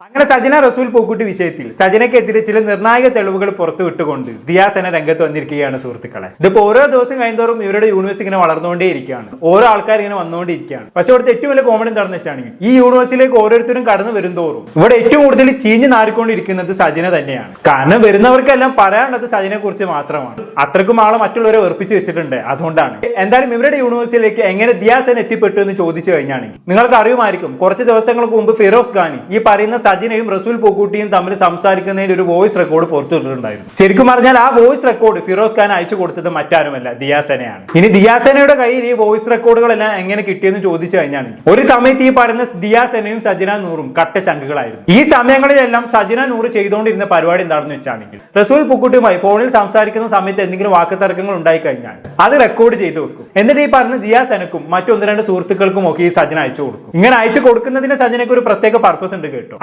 അങ്ങനെ സജന റസൂൽ പൂക്കുട്ടി വിഷയത്തിൽ സജനയ്ക്കെതിരെ ചില നിർണായക തെളിവുകൾ പുറത്തുവിട്ടുകൊണ്ട് ദിയാസന രംഗത്ത് വന്നിരിക്കുകയാണ് സുഹൃത്തുക്കളെ. ഇതിപ്പോ ഓരോ ദിവസം കഴിയുന്നതോറും ഇവരുടെ യൂണിവേഴ്സ് ഇങ്ങനെ വളർന്നുകൊണ്ടേയിരിക്കുകയാണ്, ഓരോ ആൾക്കാർ ഇങ്ങനെ വന്നുകൊണ്ടിരിക്കുകയാണ്. പക്ഷെ ഇവിടുത്തെ ഏറ്റവും വലിയ കോമഡി എന്താണെന്ന് വെച്ചാണെങ്കിൽ ഈ യൂണിവേഴ്സിലേക്ക് ഓരോരുത്തരും കടന്നു വരുന്തോറും ഇവിടെ ഏറ്റവും കൂടുതൽ ചീഞ്ഞു നാറിക്കൊണ്ടിരിക്കുന്നത് സജന തന്നെയാണ്. കാരണം വരുന്നവർക്കെല്ലാം പറയാനുള്ളത് സജനെ കുറിച്ച് മാത്രമാണ്. അത്രക്കും ആളെ മറ്റുള്ളവരെ വെറുപ്പിച്ച് വെച്ചിട്ടുണ്ട്. അതുകൊണ്ടാണ് എന്തായാലും ഇവരുടെ യൂണിവേഴ്സിലേക്ക് എങ്ങനെ ദിയാസന എത്തിപ്പെട്ടു എന്ന് ചോദിച്ചു കഴിഞ്ഞാണെങ്കിൽ നിങ്ങൾക്ക് അറിയുമായിരിക്കും, കുറച്ച് ദിവസങ്ങൾക്ക് മുമ്പ് ഫിറോസ് ഖാനി ഈ പറയുന്ന സജിനയും റസൂൽ പൂക്കുട്ടിയും തമ്മിൽ സംസാരിക്കുന്നതിൽ ഒരു വോയിസ് റെക്കോർഡ് പുറത്തുവിട്ടിട്ടുണ്ടായിരുന്നു. ശരിക്കും പറഞ്ഞാൽ ആ വോയിസ് റെക്കോർഡ് ഫിറോസ് ഖാൻ അയച്ചു കൊടുത്തത് മറ്റാരുമല്ല, ദിയാസനയാണ്. ഇനി ദിയാസനയുടെ കയ്യിൽ ഈ വോയിസ് റെക്കോർഡുകളെല്ലാം എങ്ങനെ കിട്ടിയെന്ന് ചോദിച്ചു കഴിഞ്ഞാണെങ്കിൽ ഒരു സമയത്ത് ഈ പറയുന്ന ദിയാസനയും സജിന നൂറും കട്ട ചങ്കുകളായിരുന്നു. ഈ സമയങ്ങളിലെല്ലാം സജിന നൂറ് ചെയ്തുകൊണ്ടിരുന്ന പരിപാടി എന്താണെന്ന് വെച്ചാണെങ്കിൽ റസൂൽ പൂക്കുട്ടിയുമായി ഫോണിൽ സംസാരിക്കുന്ന സമയത്ത് എന്തെങ്കിലും വാക്കുതർക്കങ്ങൾ ഉണ്ടായി കഴിഞ്ഞാൽ അത് റെക്കോർഡ് ചെയ്ത് വെക്കും. എന്നിട്ട് ഈ പറഞ്ഞ ദിയാസനക്കും മറ്റൊന്ന് രണ്ട് സുഹൃത്തുക്കൾക്കും ഒക്കെ ഈ സജിന അയച്ചു കൊടുക്കും. ഇങ്ങനെ അയച്ചു കൊടുക്കുന്നതിന് സജിനയ്ക്ക് ഒരു പ്രത്യേക പർപ്പസ് ഉണ്ട് കേട്ടോ.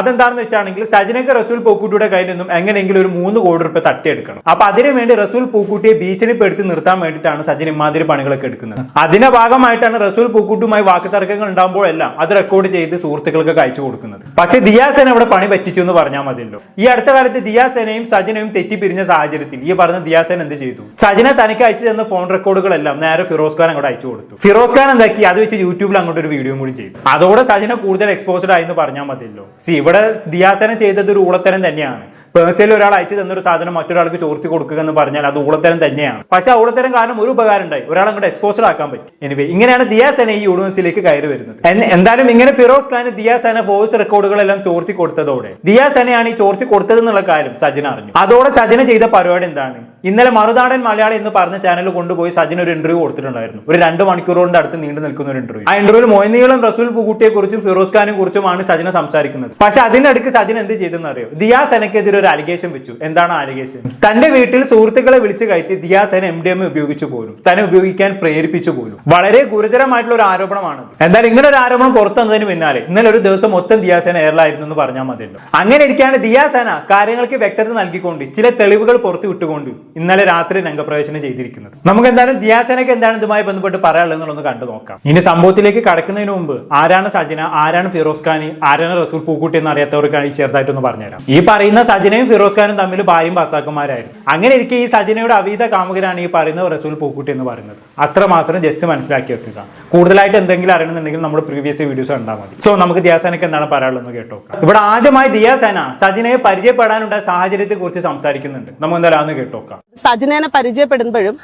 അതെന്താണെന്ന് വെച്ചാണെങ്കിൽ സജിനക്ക് റസൂൽ പൂക്കുട്ടിയുടെ കയ്യിൽ നിന്നും എങ്ങനെയെങ്കിലും ഒരു 3 കോടി രൂപ തട്ടിയെടുക്കണം. അപ്പൊ അതിനു വേണ്ടി റസൂൽ പൂക്കുട്ടിയെ ഭീഷണിപ്പെടുത്തി നിർത്താൻ വേണ്ടിയിട്ടാണ് സജിൻ ഇമാതിരി പണികളൊക്കെ എടുക്കുന്നത്. അതിന്റെ ഭാഗമായിട്ടാണ് റസൂൽ പൂക്കുട്ടിയുമായി വാക്കുതർക്കങ്ങൾ ഉണ്ടാകുമ്പോഴെല്ലാം അത് റെക്കോർഡ് ചെയ്ത് സുഹൃത്തുക്കൾക്കൊക്കെ അയച്ചു കൊടുക്കുന്നത്. പക്ഷെ ദിയാസന ഇവിടെ പണി പറ്റിച്ചു എന്ന് പറഞ്ഞാൽ മതിയല്ലോ. ഈ അടുത്ത കാലത്ത് ദിയാസനയും സജിനയും തെറ്റിപ്പിരിഞ്ഞ സാഹചര്യത്തിൽ ഈ പറഞ്ഞ ദിയാസന എന്ത് ചെയ്തു, സജിന തനിക്ക് അയച്ചു തന്ന ഫോൺ റെക്കോർഡുകളെല്ലാം നേരെ ഫിറോസ് ഖാൻ അങ്ങോട്ട് അയച്ചു കൊടുത്തു. ഫിറോസ് ഖാൻ എന്താക്കി, അത് വെച്ച് യൂട്യൂബിൽ അങ്ങോട്ട് ഒരു വീഡിയോ കൂടി ചെയ്തു. അതോടെ സജിന കൂടുതൽ എക്സ്പോസ്ഡ് ആയി എന്ന് പറഞ്ഞാൽ മതിയല്ലോ. ഇവിടെ ദിയാസന ചെയ്തത് ഒരു ഊളത്തരം തന്നെയാണ്. പേഴ്സണലി ഒരാൾ അയച്ചു തന്നൊരു സാധനം മറ്റൊരാൾക്ക് ചോർത്തി കൊടുക്കുക എന്ന് പറഞ്ഞാൽ അത് ഊളത്തരം തന്നെയാണ്. പക്ഷെ ആ ഊളത്തരം കാരണം ഒരു ഉപകാരം ഉണ്ടായി, ഒരാൾ അങ്ങോട്ട് എക്സ്പോസ്ഡ് ആക്കാൻ പറ്റി. എനിവേ ഇങ്ങനെയാണ് ദിയാസന ഈ യൂണിവേഴ്സിലേക്ക് കയറി വരുന്നത്. എന്തായാലും ഇങ്ങനെ ഫിറോസ് ഖാൻ ദിയാസന വോയിസ് റെക്കോർഡുകളെല്ലാം ചോർത്തി കൊടുത്തതോടെ ദിയാസനയാണ് ഈ ചോർത്തി കൊടുത്തത് എന്നുള്ള കാര്യം സജിന അറിഞ്ഞു. അതോടെ സജിന ചെയ്ത പരിപാടി എന്താണ്, ഇന്നലെ മറുനാടൻ മലയാളി എന്ന് പറഞ്ഞ ചാനൽ കൊണ്ടുപോയി സജിന ഒരു ഇന്റർവ്യൂ കൊടുത്തിട്ടുണ്ടായിരുന്നു. ഒരു 2 മണിക്കൂറുകൊണ്ട് അടുത്ത് നീണ്ടു നിൽക്കുന്ന ഒരു ഇന്റർവ്യൂ. ആ ഇന്റർവ്യൂവിൽ മൊയ്നീളം റസൂൽ പൂക്കുട്ടിയെ കുറിച്ചും ഫിറോസ് ഖാനെ കുറിച്ചുമാണ് സജിന സംസാരിക്കുന്നത്. പക്ഷെ അതിനടുക്ക് സജിന എന്ത് ചെയ്തെന്ന് അറിയോ, ദിയാസനക്കെതിരെ ഒരു അലിഗേഷൻ വെച്ചു. എന്താണ് അലിഗേഷൻ? തന്റെ വീട്ടിൽ സുഹൃത്തുക്കളെ വിളിച്ചു കയറ്റി ദിയാസന MDMA ഉപയോഗിച്ചു പോലും, തന്നെ ഉപയോഗിക്കാൻ പ്രേരിപ്പിച്ചു പോലും. വളരെ ഗുരുതരമായിട്ടുള്ള ഒരു ആരോപണമാണ്. എന്തായാലും ഇങ്ങനെ ഒരു ആരോപണം പുറത്തു വന്നതിന് പിന്നാലെ ഇന്നലെ ഒരു ദിവസം മൊത്തം ദിയാസന എയറിലായിരുന്നു എന്ന് പറഞ്ഞാൽ മതിയല്ലോ. അങ്ങനെ ഇരിക്കാണ് ദിയാസന കാര്യങ്ങൾക്ക് വ്യക്തത നൽകിക്കൊണ്ട് ചില തെളിവുകൾ പുറത്തു വിട്ടുകൊണ്ട് ഇന്നലെ രാത്രി രംഗപ്രവേശനം ചെയ്തിരിക്കുന്നത്. നമുക്ക് എന്തായാലും ദിയാസനയ്ക്ക് എന്താണ് ഇതുമായി ബന്ധപ്പെട്ട് പറയാനുള്ളതെന്നുള്ളതൊന്ന് കണ്ടു നോക്കാം. ഇനി സംഭവത്തിലേക്ക് കടക്കുന്നതിന് മുമ്പ് ആരാണ് സജിന, ആരാണ് ഫിറോസ് ഖാൻ, ആരാണ് റസൂൽ പൂക്കുട്ടി എന്ന് അറിയാത്തവർക്കാണ് ചെറുതായിട്ടൊന്ന് പറഞ്ഞുതരാം. ഈ പറയുന്ന സജിനയും ഫിറോസ് ഖാനും തമ്മിൽ ഭാര്യയും ഭർത്താക്കന്മാരായിരുന്നു. അങ്ങനെ ഇരിക്കെ ഈ സജിനയുടെ അവീത കാമുകനാണ് ഈ പറയുന്ന റസൂൽ പൂക്കുട്ടി എന്ന് പറയുന്നത്. അത്രമാത്രം ജസ്റ്റ് മനസ്സിലാക്കി വെക്കുക. കൂടുതലായിട്ട് എന്തെങ്കിലും അറിയണമെന്നുണ്ടെങ്കിൽ നമ്മുടെ പ്രീവിയസ് വീഡിയോസ് കണ്ടാൽ മതി. സോ നമുക്ക് ദിയാസനയ്ക്ക് എന്താണ് പറയാനുള്ളത് കേട്ടോ. ഇവിടെ ആദ്യമായി ദിയാസന സജിനയെ പരിചയപ്പെടാനുണ്ടായ സാഹചര്യത്തെ കുറിച്ച് സംസാരിക്കുന്നുണ്ട്. നമുക്ക് എന്തായാലും കേട്ടോക്കാം. സജിനേനെ പരിചയപ്പെടുമ്പോഴും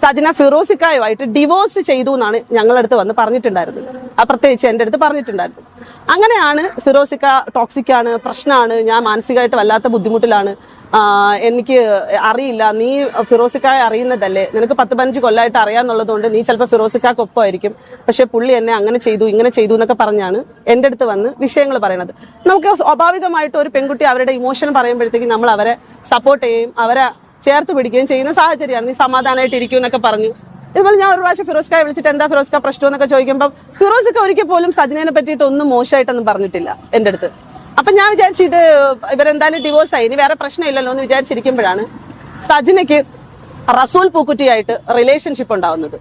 സജിന ഫിറോസിക്കായുമായിട്ട് ഡിവോഴ്സ് ചെയ്തു എന്നാണ് ഞങ്ങളടുത്ത് വന്ന് പറഞ്ഞിട്ടുണ്ടായിരുന്നത്. പ്രത്യേകിച്ച് എൻ്റെ അടുത്ത് പറഞ്ഞിട്ടുണ്ടായിരുന്നു. അങ്ങനെയാണ് ഫിറോസിക്ക ടോക്സിക്കാണ്, പ്രശ്നമാണ്, ഞാൻ മാനസികമായിട്ട് വല്ലാത്ത ബുദ്ധിമുട്ടിലാണ്, എനിക്ക് അറിയില്ല, നീ ഫിറോസിക്കായെ അറിയുന്നതല്ലേ, നിനക്ക് 10-15 കൊല്ലമായിട്ട് അറിയാന്നുള്ളതുകൊണ്ട് നീ ചിലപ്പോൾ ഫിറോസിക്കാക്കൊപ്പമായിരിക്കും, പക്ഷെ പുള്ളി എന്നെ അങ്ങനെ ചെയ്തു ഇങ്ങനെ ചെയ്തു എന്നൊക്കെ പറഞ്ഞാണ് എൻ്റെ അടുത്ത് വന്ന് വിഷയങ്ങൾ പറയണത്. നമുക്ക് സ്വാഭാവികമായിട്ട് ഒരു പെൺകുട്ടി അവരുടെ ഇമോഷൻ പറയുമ്പോഴത്തേക്കും നമ്മൾ അവരെ സപ്പോർട്ട് ചെയ്യും, അവരെ ചേർത്ത് പിടിക്കുകയും ചെയ്യുന്ന സാഹചര്യമാണ്. നീ സമാധാനമായിട്ട് ഇരിക്കും എന്നൊക്കെ പറഞ്ഞു. ഇതുപോലെ ഞാൻ ഒരു പ്രാവശ്യം ഫിറോസ്ക്കായെ വിളിച്ചിട്ട് എന്താ ഫിറോസ്ക്ക പ്രശ്നം എന്നൊക്കെ ചോദിക്കുമ്പോൾ ഫിറോസ്ക്ക ഒരിക്കൽ പോലും സജിനേനെ പറ്റിയിട്ട് ഒന്നും മോശമായിട്ടൊന്നും പറഞ്ഞിട്ടില്ല എൻ്റെ അടുത്ത്. അപ്പൊ ഞാൻ വിചാരിച്ചു ഇത് ഇവരെന്തായാലും ഡിവോഴ്സ് ആയി, ഇനി വേറെ പ്രശ്നമില്ലല്ലോ എന്ന് വിചാരിച്ചിരിക്കുമ്പോഴാണ് സജിനയ്ക്ക് റസൂൽ പൂക്കുട്ടിയായിട്ട് റിലേഷൻഷിപ്പ് ഉണ്ടാവുന്നത്.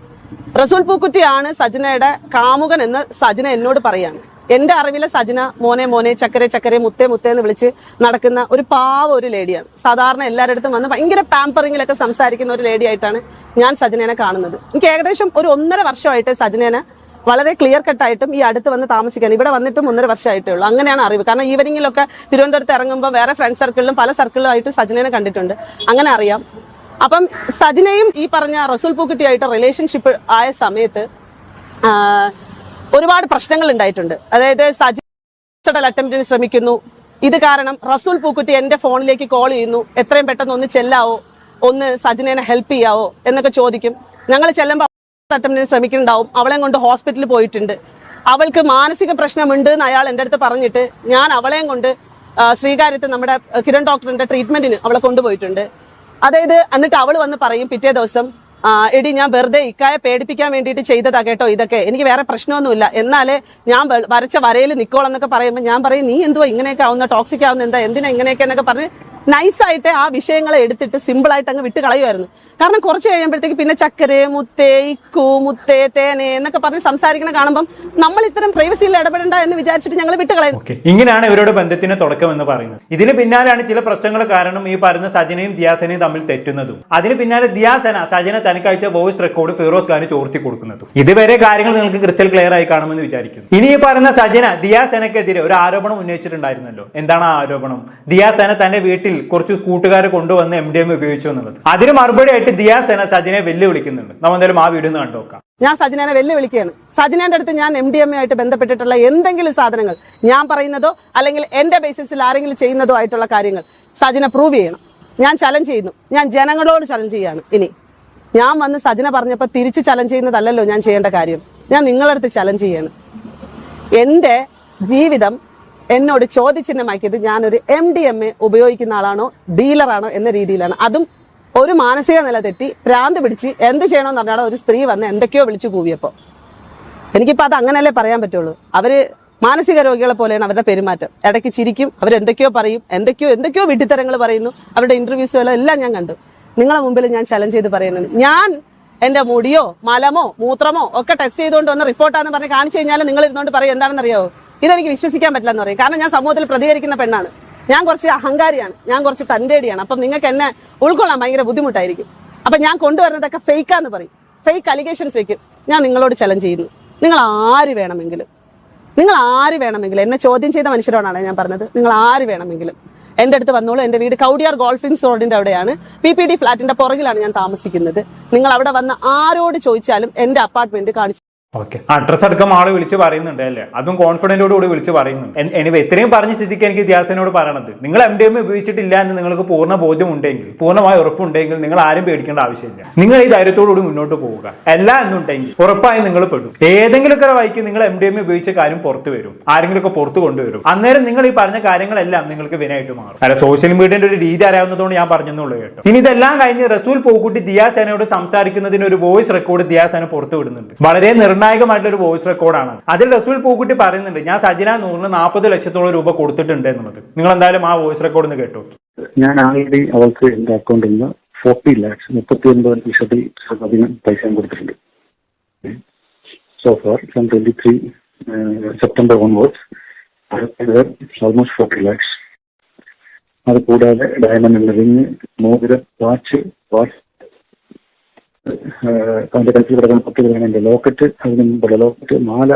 റസൂൽ പൂക്കുട്ടിയാണ് സജിനയുടെ കാമുകൻ എന്ന് സജിന എന്നോട് പറയാണ്. എന്റെ അറിവിലെ സജിന മോനെ മോനെ, ചക്കരെ ചക്കരെ, മുത്തേ മുത്തേ എന്ന് വിളിച്ച് നടക്കുന്ന ഒരു പാവ ഒരു ലേഡിയാണ്. സാധാരണ എല്ലാവരുടെ അടുത്തും വന്ന് ഭയങ്കര പാമ്പറിങ്ങിലൊക്കെ സംസാരിക്കുന്ന ഒരു ലേഡി ആയിട്ടാണ് ഞാൻ സജിനേനെ കാണുന്നത്. എനിക്ക് ഏകദേശം ഒരു 1.5 വർഷമായിട്ട് സജിനേനെ വളരെ ക്ലിയർ കട്ടായിട്ടും ഈ അടുത്ത് വന്ന് താമസിക്കാൻ ഇവിടെ വന്നിട്ടും 1.5 വർഷമായിട്ടേ ഉള്ളൂ. അങ്ങനെയാണ് അറിവ്. കാരണം ഈവനിങ്ങിലൊക്കെ തിരുവനന്തപുരത്ത് ഇറങ്ങുമ്പോൾ വേറെ ഫ്രണ്ട് സർക്കിളിലും പല സർക്കിളിലുമായിട്ട് സജിനേനെ കണ്ടിട്ടുണ്ട്, അങ്ങനെ അറിയാം. അപ്പം സജിനയും ഈ പറഞ്ഞ റസൂൽ പൂക്കുട്ടിയായിട്ട് റിലേഷൻഷിപ്പ് ആയ സമയത്ത് ഒരുപാട് പ്രശ്നങ്ങൾ ഉണ്ടായിട്ടുണ്ട്. അതായത് സജിന അറ്റംപ്റ്റിന് ശ്രമിക്കുന്നു. ഇത് കാരണം റസൂൽ പൂക്കുട്ടി എന്റെ ഫോണിലേക്ക് കോൾ ചെയ്യുന്നു, എത്രയും പെട്ടെന്ന് ഒന്ന് ചെല്ലാവോ, ഒന്ന് സജിനേനെ ഹെൽപ്പ് ചെയ്യാവോ എന്നൊക്കെ ചോദിക്കും. ഞങ്ങൾ ചെല്ലുമ്പോൾ അറ്റംപ്റ്റിന് ശ്രമിക്കുന്നുണ്ടാവും. അവളെ കൊണ്ട് ഹോസ്പിറ്റലിൽ പോയിട്ടുണ്ട്. അവൾക്ക് മാനസിക പ്രശ്നമുണ്ട് എന്ന് അയാൾ എൻ്റെ അടുത്ത് പറഞ്ഞിട്ട് ഞാൻ അവളെയും കൊണ്ട് ശ്രീകാര്യത്ത് നമ്മുടെ കിരൺ ഡോക്ടറിന്റെ ട്രീറ്റ്മെന്റിന് അവളെ കൊണ്ടുപോയിട്ടുണ്ട്. അതായത് എന്നിട്ട് അവൾ വന്ന് പറയും പിറ്റേ ദിവസം, എടി ഞാൻ വെറുതെ ഇക്കായെ പേടിപ്പിക്കാൻ വേണ്ടിയിട്ട് ചെയ്തതാ കേട്ടോ, ഇതൊക്കെ എനിക്ക് വേറെ പ്രശ്നമൊന്നുമില്ല, എന്നാലേ ഞാൻ വരച്ച വരയിൽ നിക്കോളെന്നൊക്കെ പറയുമ്പോൾ ഞാൻ പറയും നീ എന്തുവാ ഇങ്ങനെയൊക്കെ ആവുന്ന, ടോക്സിക് ആവുന്ന, എന്തിനാ ഇങ്ങനെയൊക്കെ എന്നൊക്കെ പറഞ്ഞ് നൈസായിട്ട് ആ വിഷയങ്ങളെ എടുത്തിട്ട് സിമ്പിളായിട്ട് അങ്ങ് വിട്ട് കളയുമായിരുന്നു. കാരണം കുറച്ച് കഴിയുമ്പോഴത്തേക്ക് പിന്നെ ചക്കരെ മുത്തേ ഇക്കു മുത്തേ തേനെ എന്നൊക്കെ പറഞ്ഞ് സംസാരിക്കണ കാണുമ്പോൾ നമ്മൾ ഇത്തരം പ്രൈവസിയിൽ ഇടപെടേണ്ട എന്ന് വിചാരിച്ചിട്ട് ഞങ്ങൾ വിട്ട് കളയുന്നു. ഇങ്ങനെയാണ് ഇവരുടെ ബന്ധത്തിന് തുടക്കം എന്ന് പറയുന്നത്. ഇതിന് പിന്നാലെയാണ് ചില പ്രശ്നങ്ങൾ കാരണം ഈ പറയുന്ന സജനയും ദിയാസനയും തമ്മിൽ തെറ്റുന്നതും അതിന് പിന്നാലെ ദിയാസന സജന തനിക്ക് അയച്ച വോയിസ് റെക്കോർഡ് ഫിറോസ് ഖാന് ചോർത്തി കൊടുക്കുന്നതും. ഇതുവരെ കാര്യങ്ങൾ നിങ്ങൾക്ക് ക്രിസ്റ്റൽ ക്ലിയർ ആയി കാണുമെന്ന് വിചാരിക്കുന്നു. ഇനി ഈ പറയുന്ന സജന ദിയാസനക്കെതിരെ ഒരു ആരോപണം ഉന്നയിച്ചിട്ടുണ്ടായിരുന്നല്ലോ. എന്താണ് ആ ആരോപണം? ദിയാസന തന്റെ വീട്ടിൽ കുറച്ച് കൂട്ടുകാരെ കൊണ്ടുവന്ന് MDMA ഉപയോഗിച്ചു എന്നുള്ളത്. അതിന് മറുപടിയായിട്ട് ദിയാസന സജനെ വെല്ലുവിളിക്കുന്നുണ്ട്. നമ്മൾ എന്തായാലും ആ വീഡിയോ ഒന്ന് കണ്ടുനോക്കാം. ഞാൻ സജനനെ വെല്ലുവിളിക്കുകയാണ്. സജനന്റെ അടുത്ത് ഞാൻ MDMA ആയിട്ട് ബന്ധപ്പെട്ടിട്ടുള്ള എന്തെങ്കിലും സാധനങ്ങൾ ഞാൻ പറയുന്നതോ അല്ലെങ്കിൽ എന്റെ ബേസിസിൽ ആരെങ്കിലും ചെയ്യുന്നതോ ആയിട്ടുള്ള കാര്യങ്ങൾ സജന പ്രൂവ് ചെയ്യണം. ഞാൻ ചലഞ്ച് ചെയ്യുന്നു. ഞാൻ ജനങ്ങളോട് ചലഞ്ച് ചെയ്യാണ്. ഇനി ഞാൻ വന്ന് സജന പറഞ്ഞപ്പോൾ തിരിച്ച് ചലഞ്ച് ചെയ്യുന്നതല്ലല്ലോ ഞാൻ ചെയ്യേണ്ട കാര്യം. ഞാൻ നിങ്ങളടുത്ത് ചലഞ്ച് ചെയ്യാണ്. എന്റെ ജീവിതം എന്നോട് ചോദ്യചിഹ്നമാക്കിയത് ഞാനൊരു MDMA ഉപയോഗിക്കുന്ന ആളാണോ ഡീലറാണോ എന്ന രീതിയിലാണ്. അതും ഒരു മാനസിക നില തെറ്റി ഭ്രാന്ത് പിടിച്ച് എന്ത് ചെയ്യണമെന്ന് പറഞ്ഞാൽ ഒരു സ്ത്രീ വന്ന് എന്തൊക്കെയോ വിളിച്ചു കൂവിയപ്പോ എനിക്കിപ്പോ അത് അങ്ങനെയല്ലേ പറയാൻ പറ്റുള്ളൂ. അവര് മാനസിക രോഗികളെ പോലെയാണ് അവരുടെ പെരുമാറ്റം. ഇടയ്ക്ക് ചിരിക്കും, അവരെന്തൊക്കെയോ പറയും, എന്തൊക്കെയോ വിഡ്ഢിത്തരങ്ങൾ പറയുന്നു. അവരുടെ ഇന്റർവ്യൂസുകളോ എല്ലാം ഞാൻ കണ്ടു. നിങ്ങളെ മുമ്പിൽ ഞാൻ ചലഞ്ച് ചെയ്ത് പറയുന്നത്, ഞാൻ എന്റെ മുടിയോ മലമോ മൂത്രമോ ഒക്കെ ടെസ്റ്റ് ചെയ്തുകൊണ്ട് വന്ന് റിപ്പോർട്ടാന്ന് പറഞ്ഞ് കാണിച്ചു കഴിഞ്ഞാൽ നിങ്ങൾ ഇരുന്നോണ്ട് പറയും എന്താണെന്ന് അറിയാവോ, ഇതെനിക്ക് വിശ്വസിക്കാൻ പറ്റില്ല എന്ന് പറയും. കാരണം ഞാൻ സമൂഹത്തിൽ പ്രതികരിക്കുന്ന പെണ്ണാണ്. ഞാൻ കുറച്ച് അഹങ്കാരിയാണ്, ഞാൻ കുറച്ച് തന്റേടിയാണ്. അപ്പം നിങ്ങൾക്ക് എന്നെ ഉൾക്കൊള്ളാൻ ഭയങ്കര ബുദ്ധിമുട്ടായിരിക്കും. അപ്പൊ ഞാൻ കൊണ്ടുവരുന്നതൊക്കെ ഫേക്കാന്ന് പറയും, ഫേക്ക് അലിഗേഷൻസ് വെക്കും. ഞാൻ നിങ്ങളോട് ചലഞ്ച് ചെയ്യുന്നു. നിങ്ങൾ ആര് വേണമെങ്കിലും എന്നെ ചോദ്യം ചെയ്ത മനുഷ്യരോടാണ് ഞാൻ പറഞ്ഞത്. നിങ്ങൾ ആര് വേണമെങ്കിലും എന്റെ അടുത്ത് വന്നോളൂ. എന്റെ വീട് കൗടിയാർ ഗോൾഫിൻസ് റോഡിന്റെ അവിടെയാണ്. PPD ഫ്ലാറ്റിന്റെ പുറകിലാണ് ഞാൻ താമസിക്കുന്നത്. നിങ്ങൾ അവിടെ വന്ന് ആരോട് ചോദിച്ചാലും എന്റെ അപ്പാർട്ട്മെന്റ് കാണിച്ചു. ഓക്കെ, അഡ്രസ് അടക്കം ആള് വിളിച്ച് പറയുന്നുണ്ട് അല്ലേ? അതും കോൺഫിഡന്റോട് കൂടി വിളിച്ച് പറയുന്നുണ്ട്. എനിവേ ഇത്രയും പറഞ്ഞ സ്ഥിതിക്ക് എനിക്ക് ദിയാസനോട് പറയണത്, നിങ്ങൾ MDMA ഉപയോഗിച്ചിട്ടില്ല എന്ന് നിങ്ങൾക്ക് പൂർണ്ണ ബോധ്യം ഉണ്ടെങ്കിൽ, പൂർണ്ണമായ ഉറപ്പുണ്ടെങ്കിൽ നിങ്ങൾ ആരും പേടിക്കേണ്ട ആവശ്യമില്ല. നിങ്ങൾ ഈ ധൈര്യത്തോടുകൂടി മുന്നോട്ട് പോവുക. അല്ല എന്നുണ്ടെങ്കിൽ ഉറപ്പായും നിങ്ങൾ പെടും. ഏതെങ്കിലുമൊക്കെ വഴിക്ക് നിങ്ങൾ MDMA ഉപയോഗിച്ച കാര്യം പുറത്തു വരും, ആരെങ്കിലുമൊക്കെ പുറത്തു കൊണ്ടുവരും. അന്നേരം നിങ്ങൾ ഈ പറഞ്ഞ കാര്യങ്ങളെല്ലാം നിങ്ങൾക്ക് വിനയായിട്ട് മാറും. അല്ല, സോഷ്യൽ മീഡിയന്റെ ഒരു രീതി അറിയാവുന്നതുകൊണ്ട് ഞാൻ പറഞ്ഞെന്നുള്ളൂ കേട്ടോ. ഇനി ഇതെല്ലാം കഴിഞ്ഞ് റസൂൽ പൂക്കുട്ടി ദിയാസനയോട് സംസാരിക്കുന്നതിന് ഒരു വോയിസ് റെക്കോർഡ് ദിയാസന പുറത്തു വിടുന്നുണ്ട്. വളരെ നിർണായകമായിട്ടുള്ള ഒരു വോയിസ് റെക്കോർഡാണ്. അതിൽ റസൂൽ പൂക്കുട്ടി പറയുന്നുണ്ട്, ഞാൻ സജന നൂറിന് 40 ലക്ഷത്തോളം രൂപ കൊടുത്തിട്ടുണ്ട് എന്നുള്ളത്. നിങ്ങൾ എന്തായാലും ആ വോയിസ് റെക്കോർഡ് ഒന്ന് കേട്ടോ. ഞാൻ ആൾറെഡി അവൾക്ക് എന്റെ അക്കൗണ്ടിൽ നിന്ന് 40 lakhs 39,00,000 പൈസ കൊടുത്തിട്ടുണ്ട്. So far from 23 September onwards almost 40 lakhs. അത് കൂടാതെ ഡയമണ്ട് റിങ്, മോതിരം, വാച്ച്, അവന്റെ കൽപ്പിൽ കിടക്കുന്ന 10 ഗ്രാമിന്റെ ലോക്കറ്റ്, അതിന് മുമ്പുള്ള ലോക്കറ്റ്, മാല,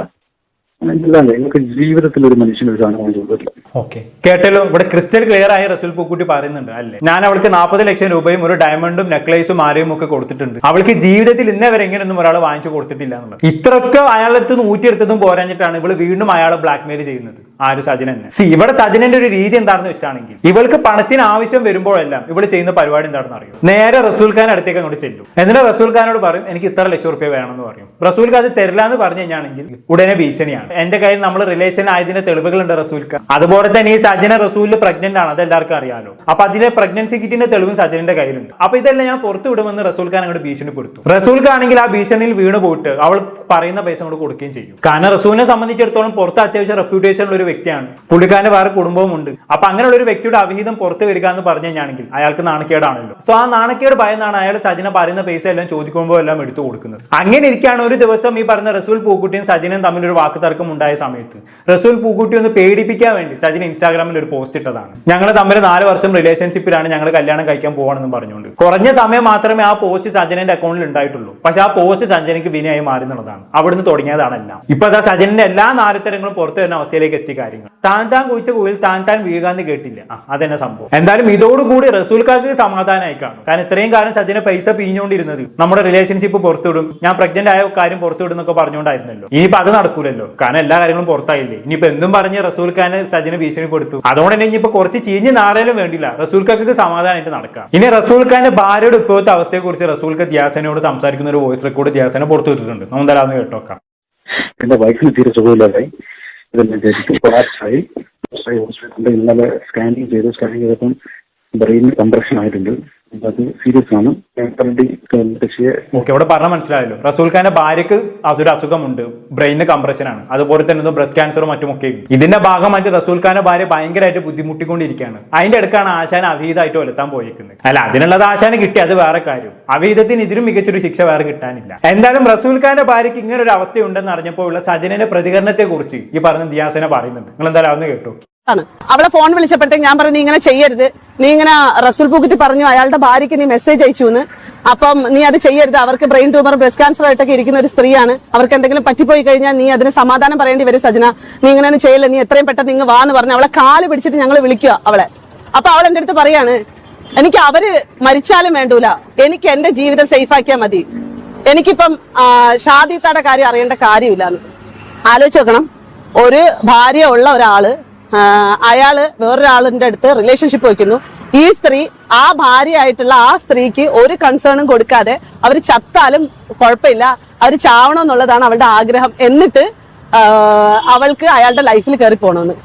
എല്ലാം ഞങ്ങൾക്ക് ജീവിതത്തിൽ ഒരു മനുഷ്യന് ഒരു സാധനം വാങ്ങിച്ചു കൊടുത്തില്ല. ഓക്കെ, കേട്ടല്ലോ. ഇവിടെ ക്രിസ്റ്റൽ ക്ലിയർ ആയി റസൂൽ പൂക്കുട്ടി പറയുന്നുണ്ട് അല്ലേ, ഞാൻ അവൾക്ക് 40 ലക്ഷം രൂപയും ഒരു ഡയമണ്ടും നെക്ലേസും മാലയും ഒക്കെ കൊടുത്തിട്ടുണ്ട്. അവൾക്ക് ജീവിതത്തിൽ ഇന്നേ വരെ എങ്ങനെയൊന്നും ഒരാൾ വാങ്ങിച്ചു കൊടുത്തിട്ടില്ല എന്നുള്ളത്. ഇത്രയൊക്കെ അയാളുടെ അടുത്ത് ഊറ്റിയെടുത്തതും പോരാഞ്ഞിട്ടാണ് ഇവള് വീണ്ടും അയാളെ ബ്ലാക്ക് മെയിൽ ചെയ്യുന്നത്. ആര്? സജന തന്നെ. ഇവിടെ സജനന്റെ ഒരു രീതി എന്താണെന്ന് വെച്ചാണെങ്കിൽ, ഇവൾക്ക് പണത്തിന് ആവശ്യം വരുമ്പോഴെല്ലാം ഇവള് ചെയ്യുന്ന പരിപാടി എന്താണെന്ന് അറിയും. നേരെ റസൂൽ ഖാൻ അടുത്തേക്ക് അങ്ങോട്ട് ചെല്ലും. എന്നിട്ട് റസൂൽ ഖാനോട് പറയും, എനിക്ക് ഇത്ര ലക്ഷം റുപ്യ വേണമെന്ന് പറയും. റസൂൽ ഖാൻ അത് തരില്ല എന്ന് പറഞ്ഞു കഴിഞ്ഞാണെങ്കിൽ ഉടനെ ഭീഷണിയാണ്. എന്റെ കയ്യിൽ നമ്മൾ റിലേഷൻ ആയതിന്റെ തെളിവുകളുണ്ട് റസൂൽക്ക്. അതുപോലെ തന്നെ ഈ സജന റസൂലിൽ പ്രഗ്നന്റ് ആണ്, അതെല്ലാവർക്കും അറിയാലോ. അപ്പൊ അതിലെ പ്രഗ്നൻസി കിറ്റിന്റെ തെളിവും സജനന്റെ കയ്യിലുണ്ട്. അപ്പൊ ഇതെല്ലാം ഞാൻ പുറത്തു വിടുമെന്ന് റസൂൽ ഖാൻ അങ്ങോട്ട് ഭീഷണിപ്പെടുത്തു. റസൂൽക്ക് ആണെങ്കിൽ ആ ഭീഷണിയിൽ വീണ് പോയിട്ട് അവൾ പറയുന്ന പൈസ അങ്ങോട്ട് കൊടുക്കുകയും ചെയ്യും. കാരണം റസൂലിനെ സംബന്ധിച്ചിടത്തോളം പുറത്ത് അത്യാവശ്യം റെപ്യൂട്ടേഷൻ ഉള്ള ഒരു വ്യക്തിയാണ്. പുള്ളിക്കാരന് വേറെ കുടുംബവും ഉണ്ട്. അപ്പൊ അങ്ങനെയുള്ള ഒരു വ്യക്തിയുടെ അവിഹിതം പുറത്ത് വരിക എന്ന് പറഞ്ഞു കഴിഞ്ഞാണെങ്കിൽ അയാൾക്ക് നാണക്കേടാണല്ലോ. സോ ആ നാണക്കേട് ഭയന്നാണ് അയാൾ സജന പറയുന്ന പൈസ എല്ലാം ചോദിക്കുമ്പോൾ എല്ലാം എടുത്തു കൊടുക്കുന്നത്. അങ്ങനെ ഇരിക്കുകയാണ് ഒരു ദിവസം ഈ പറഞ്ഞ റസൂൽ പൂക്കുട്ടിയും സജനയും തമ്മിൽ ഒരു വാക്കുതർക്കം ഉണ്ടായ സമയത്ത് റസൂൽ പൂക്കുട്ടി ഒന്ന് പേടിപ്പിക്കാൻ വേണ്ടി സജന ഇൻസ്റ്റാഗ്രാമിൽ ഒരു പോസ്റ്റ് ഇട്ടതാണ്. ഞങ്ങൾ തമ്മിൽ 4 വർഷം റിലേഷൻഷിപ്പിലാണ്, ഞങ്ങൾ കല്യാണം കഴിക്കാൻ പോകണമെന്ന് പറഞ്ഞുകൊണ്ട്. കുറഞ്ഞ സമയം മാത്രമേ ആ പോസ്റ്റ് സജനന്റെ അക്കൗണ്ടിൽ ഉണ്ടായിട്ടുള്ളൂ. പക്ഷെ ആ പോസ്റ്റ് സജനയ്ക്ക് വിനയായി മാറി എന്നുള്ളതാണ്. അവിടുന്ന് തുടങ്ങിയതാണെല്ലാം. ഇപ്പൊ അതാ സജനന്റെ എല്ലാ നാരത്തരങ്ങളും പുറത്തു വരുന്ന അവസ്ഥയിലേക്ക് എത്തിയ കാര്യങ്ങൾ. താൻ കുഴിച്ച കുയിൽ താൻ വീഴാന്ന് കേട്ടില്ല. അതെന്നെ സംഭവം. എന്തായാലും ഇതോടുകൂടി റസൂൽക്കാർക്ക് സമാധാനമായി കാണും. കാരണം ഇത്രയും കാലം സജന പൈസ പിഞ്ഞുകൊണ്ടിരുന്നത് നമ്മുടെ റിലേഷൻഷിപ്പ് പുറത്തുവിടും, ഞാൻ പ്രഗ്നന്റ് ആയ കാര്യം പുറത്തുവിടും എന്നൊക്കെ പറഞ്ഞുകൊണ്ടായിരുന്നല്ലോ. ഇനിയിപ്പോ അത് നടക്കൂലല്ലോ. കാരണം എല്ലാ കാര്യങ്ങളും പുറത്തായില്ലേ. ഇനിയിപ്പോ എന്തും പറഞ്ഞ് റസൂൽ ഖാനെ സജന ഭീഷണിപ്പെടുത്തു. അതുകൊണ്ട് തന്നെ ഇനിയിപ്പോ കുറച്ച് ചീഞ്ഞ് നാളേലും വേണ്ടില്ല, റസൂൽ ഖാക്ക് സമാധാനമായിട്ട് നടക്കാം. ഇനി റസൂൽ ഖാന്റെ ഭാര്യയുടെ ഇപ്പോഴത്തെ അവസ്ഥയെ കുറിച്ച് റസൂൽ ഖാൻ ദിയാസനയോട് സംസാരിക്കുന്ന ഒരു വോയിസ് റെക്കോർഡ് ദിയാസന പുറത്തു വിട്ടിട്ടുണ്ട്. നമ്മളെന്തായാലും കേട്ടോക്കാം. എന്റെ വൈഫിന് തീരെ സുഖമില്ലാതായി, ഇന്നലെ സ്കാനിങ് ചെയ്തപ്പം ബ്രെയിനിന് കംപ്രഷൻ ആയിട്ടുണ്ട്. അത് സീരിയസ് ആണ്. കക്ഷിയെ ഓക്കെ, ഇവിടെ പറഞ്ഞാൽ മനസ്സിലായല്ലോ. റസൂൽ ഖാന്റെ ഭാര്യക്ക് അതൊരു അസുഖമുണ്ട്, ബ്രെയിന് കംപ്രഷൻ ആണ്, അതുപോലെ തന്നെ ബ്രസ്റ്റ് ക്യാൻസറും മറ്റുമൊക്കെ. ഇതിന്റെ ഭാഗമായിട്ട് റസൂൽ ഖാന്റെ ഭാര്യ ഭയങ്കരമായിട്ട് ബുദ്ധിമുട്ടിക്കൊണ്ടിരിക്കുകയാണ്. അതിന്റെ അടുക്കാണ് ആശാൻ അവീതമായിട്ട് ഒലത്താൻ പോയിരിക്കുന്നത്. അല്ല, അതിനുള്ളത് ആശാന് കിട്ടി, അത് വേറെ കാര്യം. അവീതത്തിന് ഇതിലും മികച്ചൊരു ശിക്ഷ വേറെ കിട്ടാനില്ല. എന്തായാലും റസൂൽ ഖാന്റെ ഭാര്യക്ക് ഇങ്ങനെ ഒരു അവസ്ഥയുണ്ടെന്ന് അറിഞ്ഞപ്പോൾ ഉള്ള സജനന്റെ പ്രതികരണത്തെ കുറിച്ച് ഈ പറഞ്ഞ ദിയാസന പറയുന്നുണ്ട്. നിങ്ങൾ എന്തായാലും അതൊന്ന് കേട്ടോ. അവളെ ഫോൺ വിളിച്ചപ്പോഴത്തേക്ക് ഞാൻ പറഞ്ഞു, നീ ഇങ്ങനെ ചെയ്യരുത്, നീ ഇങ്ങനെ റസൂൽ പൂക്കുറ്റി പറഞ്ഞു അയാളുടെ ഭാര്യയ്ക്ക് നീ മെസ്സേജ് അയച്ചു എന്ന്, അപ്പം നീ അത് ചെയ്യരുത്, അവർക്ക് ബ്രെയിൻ ട്യൂമർ ബ്രസ്റ്റ് ക്യാൻസർ ആയിട്ടൊക്കെ ഇരിക്കുന്ന ഒരു സ്ത്രീയാണ്, അവർക്ക് എന്തെങ്കിലും പറ്റിപ്പോയി കഴിഞ്ഞാൽ നീ അതിന് സമാധാനം പറയേണ്ടി വരും സജന, നീ ഇങ്ങനെയൊന്നും ചെയ്യില്ല, നീ എത്രയും പെട്ടെന്ന് ഇങ്ങ് വാന്ന് പറഞ്ഞു അവളെ കാല് പിടിച്ചിട്ട് ഞങ്ങൾ വിളിക്കുക അവളെ. അപ്പൊ അവൾ എന്റെ അടുത്ത് പറയാണ്, എനിക്ക് അവര് മരിച്ചാലും വേണ്ടൂല, എനിക്ക് എന്റെ ജീവിതം സേഫ് ആക്കിയാൽ മതി, എനിക്കിപ്പം ഷാദിത്തയുടെ കാര്യം അറിയേണ്ട കാര്യമില്ലാന്ന്. ആലോചിച്ച് നോക്കണം, ഒരു ഭാര്യ ഉള്ള ഒരാള് അയാള് വേറൊരാളിന്റെ അടുത്ത് റിലേഷൻഷിപ്പ് വയ്ക്കുന്നു. ഈ സ്ത്രീ ആ ഭാര്യയായിട്ടുള്ള ആ സ്ത്രീക്ക് ഒരു കൺസേണും കൊടുക്കാതെ അവര് ചത്താലും കുഴപ്പമില്ല, അവര് ചാവണമെന്നുള്ളതാണ് അവളുടെ ആഗ്രഹം, എന്നിട്ട് അവൾക്ക് അയാളുടെ ലൈഫിൽ കയറി പോകണമെന്ന്.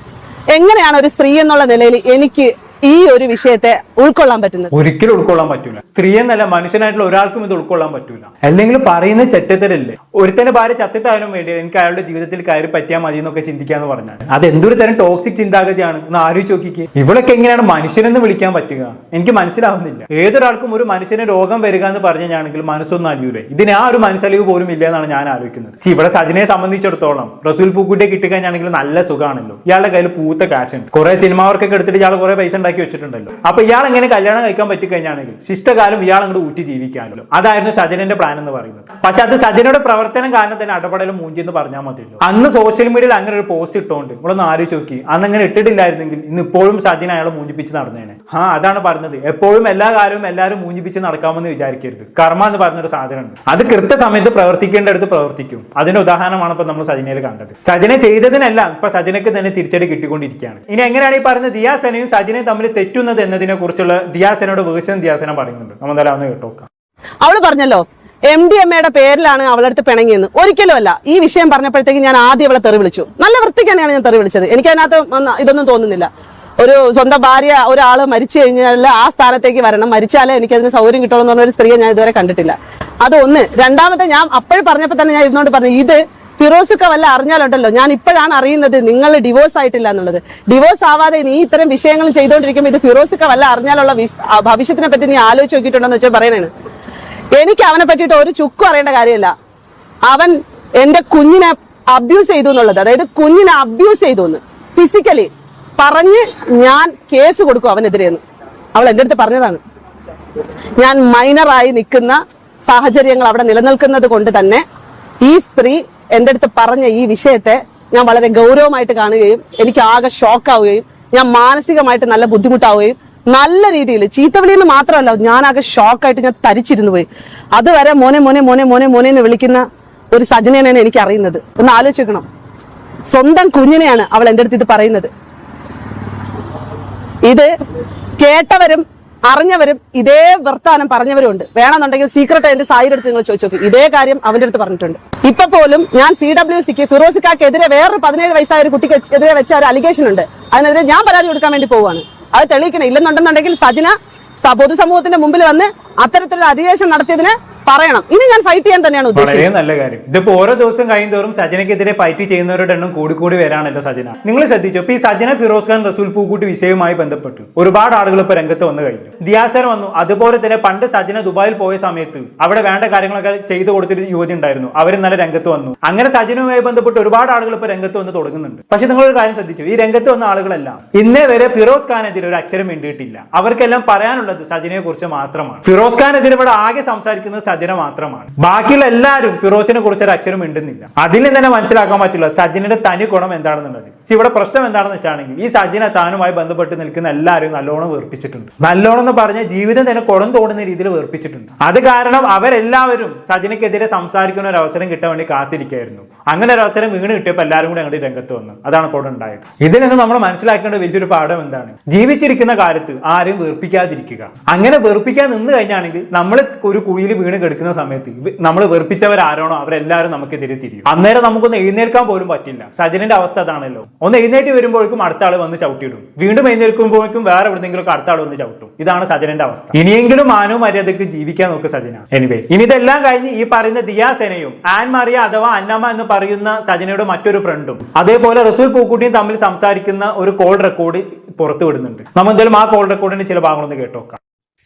എങ്ങനെയാണ് ഒരു സ്ത്രീ എന്നുള്ള നിലയിൽ എനിക്ക് ഈ ഒരു വിഷയത്തെ ഉൾക്കൊള്ളാൻ പറ്റുന്നത്? ഒരിക്കലും ഉൾക്കൊള്ളാൻ പറ്റൂല. സ്ത്രീ എന്നല്ല, മനുഷ്യനായിട്ടുള്ള ഒരാൾക്കും ഇത് ഉൾക്കൊള്ളാൻ പറ്റൂല. അല്ലെങ്കിൽ പറയുന്നത് ചെറ്റത്തരല്ലേ. ഒരുത്തന്റെ ഭാര്യ ചത്തിട്ടായാലും വേണ്ടി എനിക്ക് അയാളുടെ ജീവിതത്തിൽ കയറി പറ്റിയാൽ മതി എന്നൊക്കെ ചിന്തിക്കാന്ന് പറഞ്ഞാൽ അത് എന്തൊരു തരം ടോക്സിക് ചിന്താഗതിയാണ് എന്ന് ആലോചിച്ച് നോക്കിക്കേ. ഇവളൊക്കെ എങ്ങനെയാണ് മനുഷ്യനെന്ന് വിളിക്കാൻ പറ്റുക? എനിക്ക് മനസ്സിലാവുന്നില്ല. ഏതൊരാൾക്കും ഒരു മനുഷ്യന് രോഗം വരിക എന്ന് പറഞ്ഞാണെങ്കിൽ മനസ്സൊന്നും അലിയൂലേ? ഇതിന് ആ ഒരു മനസ്സലിവ് പോലും ഇല്ല എന്നാണ് ഞാൻ ആലോചിക്കുന്നത്. ഇവിടെ സജനയെ സംബന്ധിച്ചിടത്തോളം റസൂൽ പൂക്കുട്ടിയെ കിട്ടിക്കഴിഞ്ഞാണെങ്കിൽ നല്ല സുഖമാണല്ലോ. ഇയാളുടെ കയ്യിൽ പൂത്ത കാശ് ഉണ്ട്, കുറെ സിനിമ വർക്കൊക്കെ എടുത്തിട്ട് ഇയാൾ കുറെ പൈസ വെച്ചിട്ടുണ്ടല്ലോ. അപ്പൊ ഇയാൾ എങ്ങനെ കല്യാണം കഴിക്കാൻ പറ്റിക്കഴിഞ്ഞാണെങ്കിൽ ശിഷ്ടകാലം ഇയാൾ അങ്ങോട്ട് ഊറ്റി ജീവിക്കാമല്ലോ. അതായിരുന്നു സജനന്റെ പ്ലാൻ എന്ന് പറയുന്നത്. പക്ഷെ അത് സജനയുടെ പ്രവർത്തനം കാരണം തന്നെ അടപടലും മൂഞ്ചി എന്ന് പറഞ്ഞാൽ മതിയല്ലോ. അന്ന് സോഷ്യൽ മീഡിയയിൽ അങ്ങനെ ഒരു പോസ്റ്റ് ഇട്ടോണ്ട് നിങ്ങളൊന്ന് ആലോചിച്ച് നോക്കി. അന്ന് അങ്ങനെ ഇട്ടിട്ടില്ലായിരുന്നെങ്കിൽ ഇന്ന് ഇപ്പോഴും സജന അയാളെ മൂഞ്ചിപ്പിച്ച് നടന്നേനെ. അതാണ് പറഞ്ഞത്, എപ്പോഴും എല്ലാ കാലവും എല്ലാവരും മൂഞ്ചിപ്പിച്ച് നടക്കാമെന്ന് വിചാരിക്കരുത്. കർമ്മ എന്ന് പറഞ്ഞൊരു സാധനമുണ്ട്, അത് കൃത്യസമയത്ത് പ്രവർത്തിക്കേണ്ടടുത്ത് പ്രവർത്തിക്കും. അതിന്റെ ഉദാഹരണമാണ് ഇപ്പൊ നമ്മൾ സജനയിൽ കണ്ടത്. സജന ചെയ്തതിനെല്ലാം ഇപ്പൊ സജനക്ക് തന്നെ തിരിച്ചടി കിട്ടിക്കൊണ്ടിരിക്കുകയാണ്. ഇനി എങ്ങനെയാണ് ഈ പറഞ്ഞത് ദിയാസനയും സജനയും തമ്മിൽ തെറ്റുന്നത് എന്നതിനെ കുറിച്ചുള്ള ദിയാസനയുടെ വേർഷൻ ദിയാസന പറയുന്നുണ്ട്. നമ്മൾ എന്തായാലും കേട്ടോക്കാം. അവള് പറഞ്ഞല്ലോ MDMA പേരിലാണ് അവളടുത്ത് പിണങ്ങിയെന്ന്. ഒരിക്കലും അല്ല. ഈ വിഷയം പറഞ്ഞപ്പോഴത്തേക്ക് ഞാൻ ആദ്യം അവളെ തെറി വിളിച്ചു. നല്ല വൃത്തിക്ക് തന്നെയാണ് ഞാൻ തെറി വിളിച്ചത്. എനിക്ക് അതിനകത്ത് ഇതൊന്നും തോന്നുന്നില്ല. ഒരു സ്വന്തം ഭാര്യ ഒരാള് മരിച്ചു കഴിഞ്ഞാൽ ആ സ്ഥാനത്തേക്ക് വരണം, മരിച്ചാലേ എനിക്ക് അതിന് സൗകര്യം കിട്ടുള്ളൂ എന്ന് പറഞ്ഞ ഒരു സ്ത്രീയെ ഞാൻ ഇതുവരെ കണ്ടിട്ടില്ല. അതൊന്ന്. രണ്ടാമത്തെ, ഞാൻ അപ്പോഴും പറഞ്ഞപ്പോ തന്നെ ഞാൻ ഇരുന്നോണ്ട് പറഞ്ഞു, ഇത് ഫിറോസൊക്കെ വല്ല അറിഞ്ഞാലുണ്ടല്ലോ, ഞാൻ ഇപ്പോഴാണ് അറിയുന്നത് നിങ്ങൾ ഡിവോഴ്സ് ആയിട്ടില്ല എന്നുള്ളത്. ഡിവോഴ്സ് ആവാതെ നീ ഇത്തരം വിഷയങ്ങൾ ചെയ്തുകൊണ്ടിരിക്കുമ്പോൾ ഇത് ഫിറോസൊക്കെ വല്ല അറിഞ്ഞാലുള്ള ഭവിഷ്യത്തിനെ പറ്റി നീ ആലോചിച്ച് നോക്കിയിട്ടുണ്ടെന്ന് വെച്ചാൽ പറയണേന്. എനിക്ക് അവനെ പറ്റിയിട്ട് ഒരു ചുക്കും അറിയേണ്ട കാര്യമില്ല. അവൻ എന്റെ കുഞ്ഞിനെ അബ്യൂസ് ചെയ്തു എന്നുള്ളത്, അതായത് കുഞ്ഞിനെ അബ്യൂസ് ചെയ്തു എന്ന് ഫിസിക്കലി പറഞ്ഞ് ഞാൻ കേസ് കൊടുക്കും അവനെതിരെന്ന് അവൾ എന്റെ അടുത്ത് പറഞ്ഞതാണ്. ഞാൻ മൈനറായി നിൽക്കുന്ന സാഹചര്യങ്ങൾ അവിടെ നിലനിൽക്കുന്നത് കൊണ്ട് തന്നെ ഈ സ്ത്രീ എന്റെ അടുത്ത് പറഞ്ഞ ഈ വിഷയത്തെ ഞാൻ വളരെ ഗൗരവമായിട്ട് കാണുകയും എനിക്ക് ആകെ ഷോക്കാവുകയും ഞാൻ മാനസികമായിട്ട് നല്ല ബുദ്ധിമുട്ടാവുകയും നല്ല രീതിയിൽ ചീത്തവിളിയെന്ന് മാത്രമല്ല, ഞാനാകെ ഷോക്കായിട്ട് ഞാൻ തരിച്ചിരുന്നു പോയി. അതുവരെ മോനെ മോനെ മോനെ മോനെ മോനെ എന്ന് വിളിക്കുന്ന ഒരു സജനയാണ് എനിക്ക് അറിയുന്നത്. ഒന്ന് ആലോചിക്കണം, സ്വന്തം കുഞ്ഞിനെയാണ് അവൾ എന്റെ അടുത്ത് ഇത് പറയുന്നത്. ഇത് കേട്ടവരും അറിഞ്ഞവരും ഇതേ വർത്താനം പറഞ്ഞവരും ഉണ്ട്. വേണമെന്നുണ്ടെങ്കിൽ സീക്രട്ട് എന്റെ സായിയുടെ അടുത്ത് നിങ്ങൾ ചോദിച്ചു നോക്കി, ഇതേ കാര്യം അവന്റെ അടുത്ത് പറഞ്ഞിട്ടുണ്ട്. ഇപ്പൊ പോലും ഞാൻ CWCക്ക് ഫിറോസിക്കാക്കെതിരെ വേറൊരു 17 വയസ്സായ ഒരു കുട്ടിക്ക് എതിരെ വെച്ച ഒരു അലിഗേഷൻ ഉണ്ട്. അതിനെതിരെ ഞാൻ പരാതി കൊടുക്കാൻ വേണ്ടി പോവാണ്. അത് തെളിയിക്കണം. ഇല്ലെന്നുണ്ടെന്നുണ്ടെങ്കിൽ സജന പൊതുസമൂഹത്തിന്റെ മുമ്പിൽ വന്ന് അത്തരത്തിലുള്ള അലിഗേഷൻ നടത്തിയതിന് പറയണം. ഇനി ഞാൻ ഫൈറ്റ് ചെയ്യാൻ തന്നെയാണ് ഉദ്ദേശിച്ചത്. വളരെ നല്ല കാര്യം. ഇതിപ്പോ ഓരോ ദിവസം കഴിയുന്നതോറും സജനക്കെതിരെ ഫൈറ്റ് ചെയ്യുന്നവരുടെ എണ്ണം കൂടി വരാണല്ലോ സജന. നിങ്ങൾ ശ്രദ്ധിച്ചു, ഇപ്പൊ ഈ സജന ഫിറോസ് ഖാൻ റസൂൽ പൂക്കുട്ടി വിഷയവുമായി ബന്ധപ്പെട്ട് ഒരുപാട് ആളുകൾ ഇപ്പൊ രംഗത്ത് വന്നു കഴിഞ്ഞു. ദിയാസന വന്നു. അതുപോലെ തന്നെ പണ്ട് സജന ദുബായിൽ പോയ സമയത്ത് അവിടെ വേണ്ട കാര്യങ്ങളൊക്കെ ചെയ്തു കൊടുത്തൊരു യുവതി ഉണ്ടായിരുന്നു, അവർ നല്ല രംഗത്ത് വന്നു. അങ്ങനെ സജനവുമായി ബന്ധപ്പെട്ട് ഒരുപാട് ആളുകൾ ഇപ്പൊ രംഗത്ത് വന്ന് തുടങ്ങുന്നുണ്ട്. പക്ഷെ നിങ്ങളൊരു കാര്യം ശ്രദ്ധിച്ചു, ഈ രംഗത്ത് വന്ന ആളുകളെല്ലാം ഇന്നേ വരെ ഫിറോസ് ഖാനെതിരെ ഒരു അക്ഷരം മിണ്ടിയിട്ടില്ല. അവർക്കെല്ലാം പറയാനുള്ളത് സജനയെ കുറിച്ച് മാത്രമാണ്. ഫിറോസ് ഖാനെതിരെ ഇവിടെ ആകെ സംസാരിക്കുന്നത് സജന മാത്രമാണ്. ബാക്കിയുള്ള എല്ലാവരും ഫിറോസിനെ കുറിച്ച് ഒരു അക്ഷരം മിണ്ടുന്നില്ല. അതിൽ തന്നെ മനസ്സിലാക്കാൻ പറ്റില്ല സജിനയുടെ തനി ഗുണം എന്താണെന്നുള്ളത്. ഇവിടെ പ്രശ്നം എന്താണെന്ന് വെച്ചാണെങ്കിൽ ഈ സജിന താനുമായി ബന്ധപ്പെട്ട് നിൽക്കുന്ന എല്ലാവരും നല്ലോണം വേർപ്പിച്ചിട്ടുണ്ട്. നല്ലോണം എന്ന് പറഞ്ഞാൽ ജീവിതം തന്നെ കുളം തോടുന്ന രീതിയിൽ വേർപ്പിച്ചിട്ടുണ്ട്. അത് കാരണം അവരെല്ലാവരും സജിനക്കെതിരെ സംസാരിക്കുന്ന ഒരു അവസരം കിട്ടാൻ വേണ്ടി കാത്തിരിക്കുകയായിരുന്നു. അങ്ങനെ ഒരു അവസരം വീണ് കിട്ടിയപ്പോൾ എല്ലാവരും കൂടി അങ്ങോട്ട് രംഗത്ത് വന്നു. അതാണ് ഇപ്പോൾ ഉണ്ടായത്. ഇതിൽ നിന്ന് നമ്മൾ മനസ്സിലാക്കേണ്ട വലിയൊരു പാഠം എന്താണ്? ജീവിച്ചിരിക്കുന്ന കാലത്ത് ആരും വെറുപ്പിക്കാതിരിക്കുക. അങ്ങനെ വെറുപ്പിക്കാൻ നിന്ന് കഴിഞ്ഞാണെങ്കിൽ നമ്മൾ ഒരു കുഴിയിൽ വീണ് കിടക്കുന്ന സമയത്ത് നമ്മൾ വെറുപ്പിച്ചവർ ആരാണോ അവരെല്ലാവരും നമുക്കെതിരെ തിരിയും. അന്നേരം നമുക്കൊന്ന് എഴുന്നേൽക്കാൻ പോലും പറ്റില്ല. സജനന്റെ അവസ്ഥ അതാണല്ലോ. ഒന്ന് എഴുന്നേറ്റ് വരുമ്പോഴേക്കും അടുത്ത ആൾ വന്ന് ചവിട്ടിയിടും, വീണ്ടും എഴുന്നേൽക്കുമ്പോഴേക്കും വേറെ എവിടെയെങ്കിലും അടുത്ത ആൾ വന്ന് ചവിട്ടും. ഇതാണ് സജനന്റെ അവസ്ഥ. ഇനിയെങ്കിലും മാനവും മര്യാദക്ക് ജീവിക്കാൻ നോക്ക് സജന. എനിവേ, ഇനി ഇതെല്ലാം കഴിഞ്ഞ് ഈ പറയുന്ന ദിയാ സെനയും ആൻ മറിയ അഥവാ അന്നമ്മ എന്ന് പറയുന്ന സജനയുടെ മറ്റൊരു ഫ്രണ്ടും അതേപോലെ റസൂൽ പൂക്കുട്ടിയും തമ്മിൽ സംസാരിക്കുന്ന ഒരു കോൾ റെക്കോർഡ് പുറത്തു വിടുന്നുണ്ട്. നമ്മൾ എന്തായാലും ആ കോൾ റെക്കോർഡിന്റെ ചില ഭാഗങ്ങളൊന്ന് കേട്ടോക്കാം.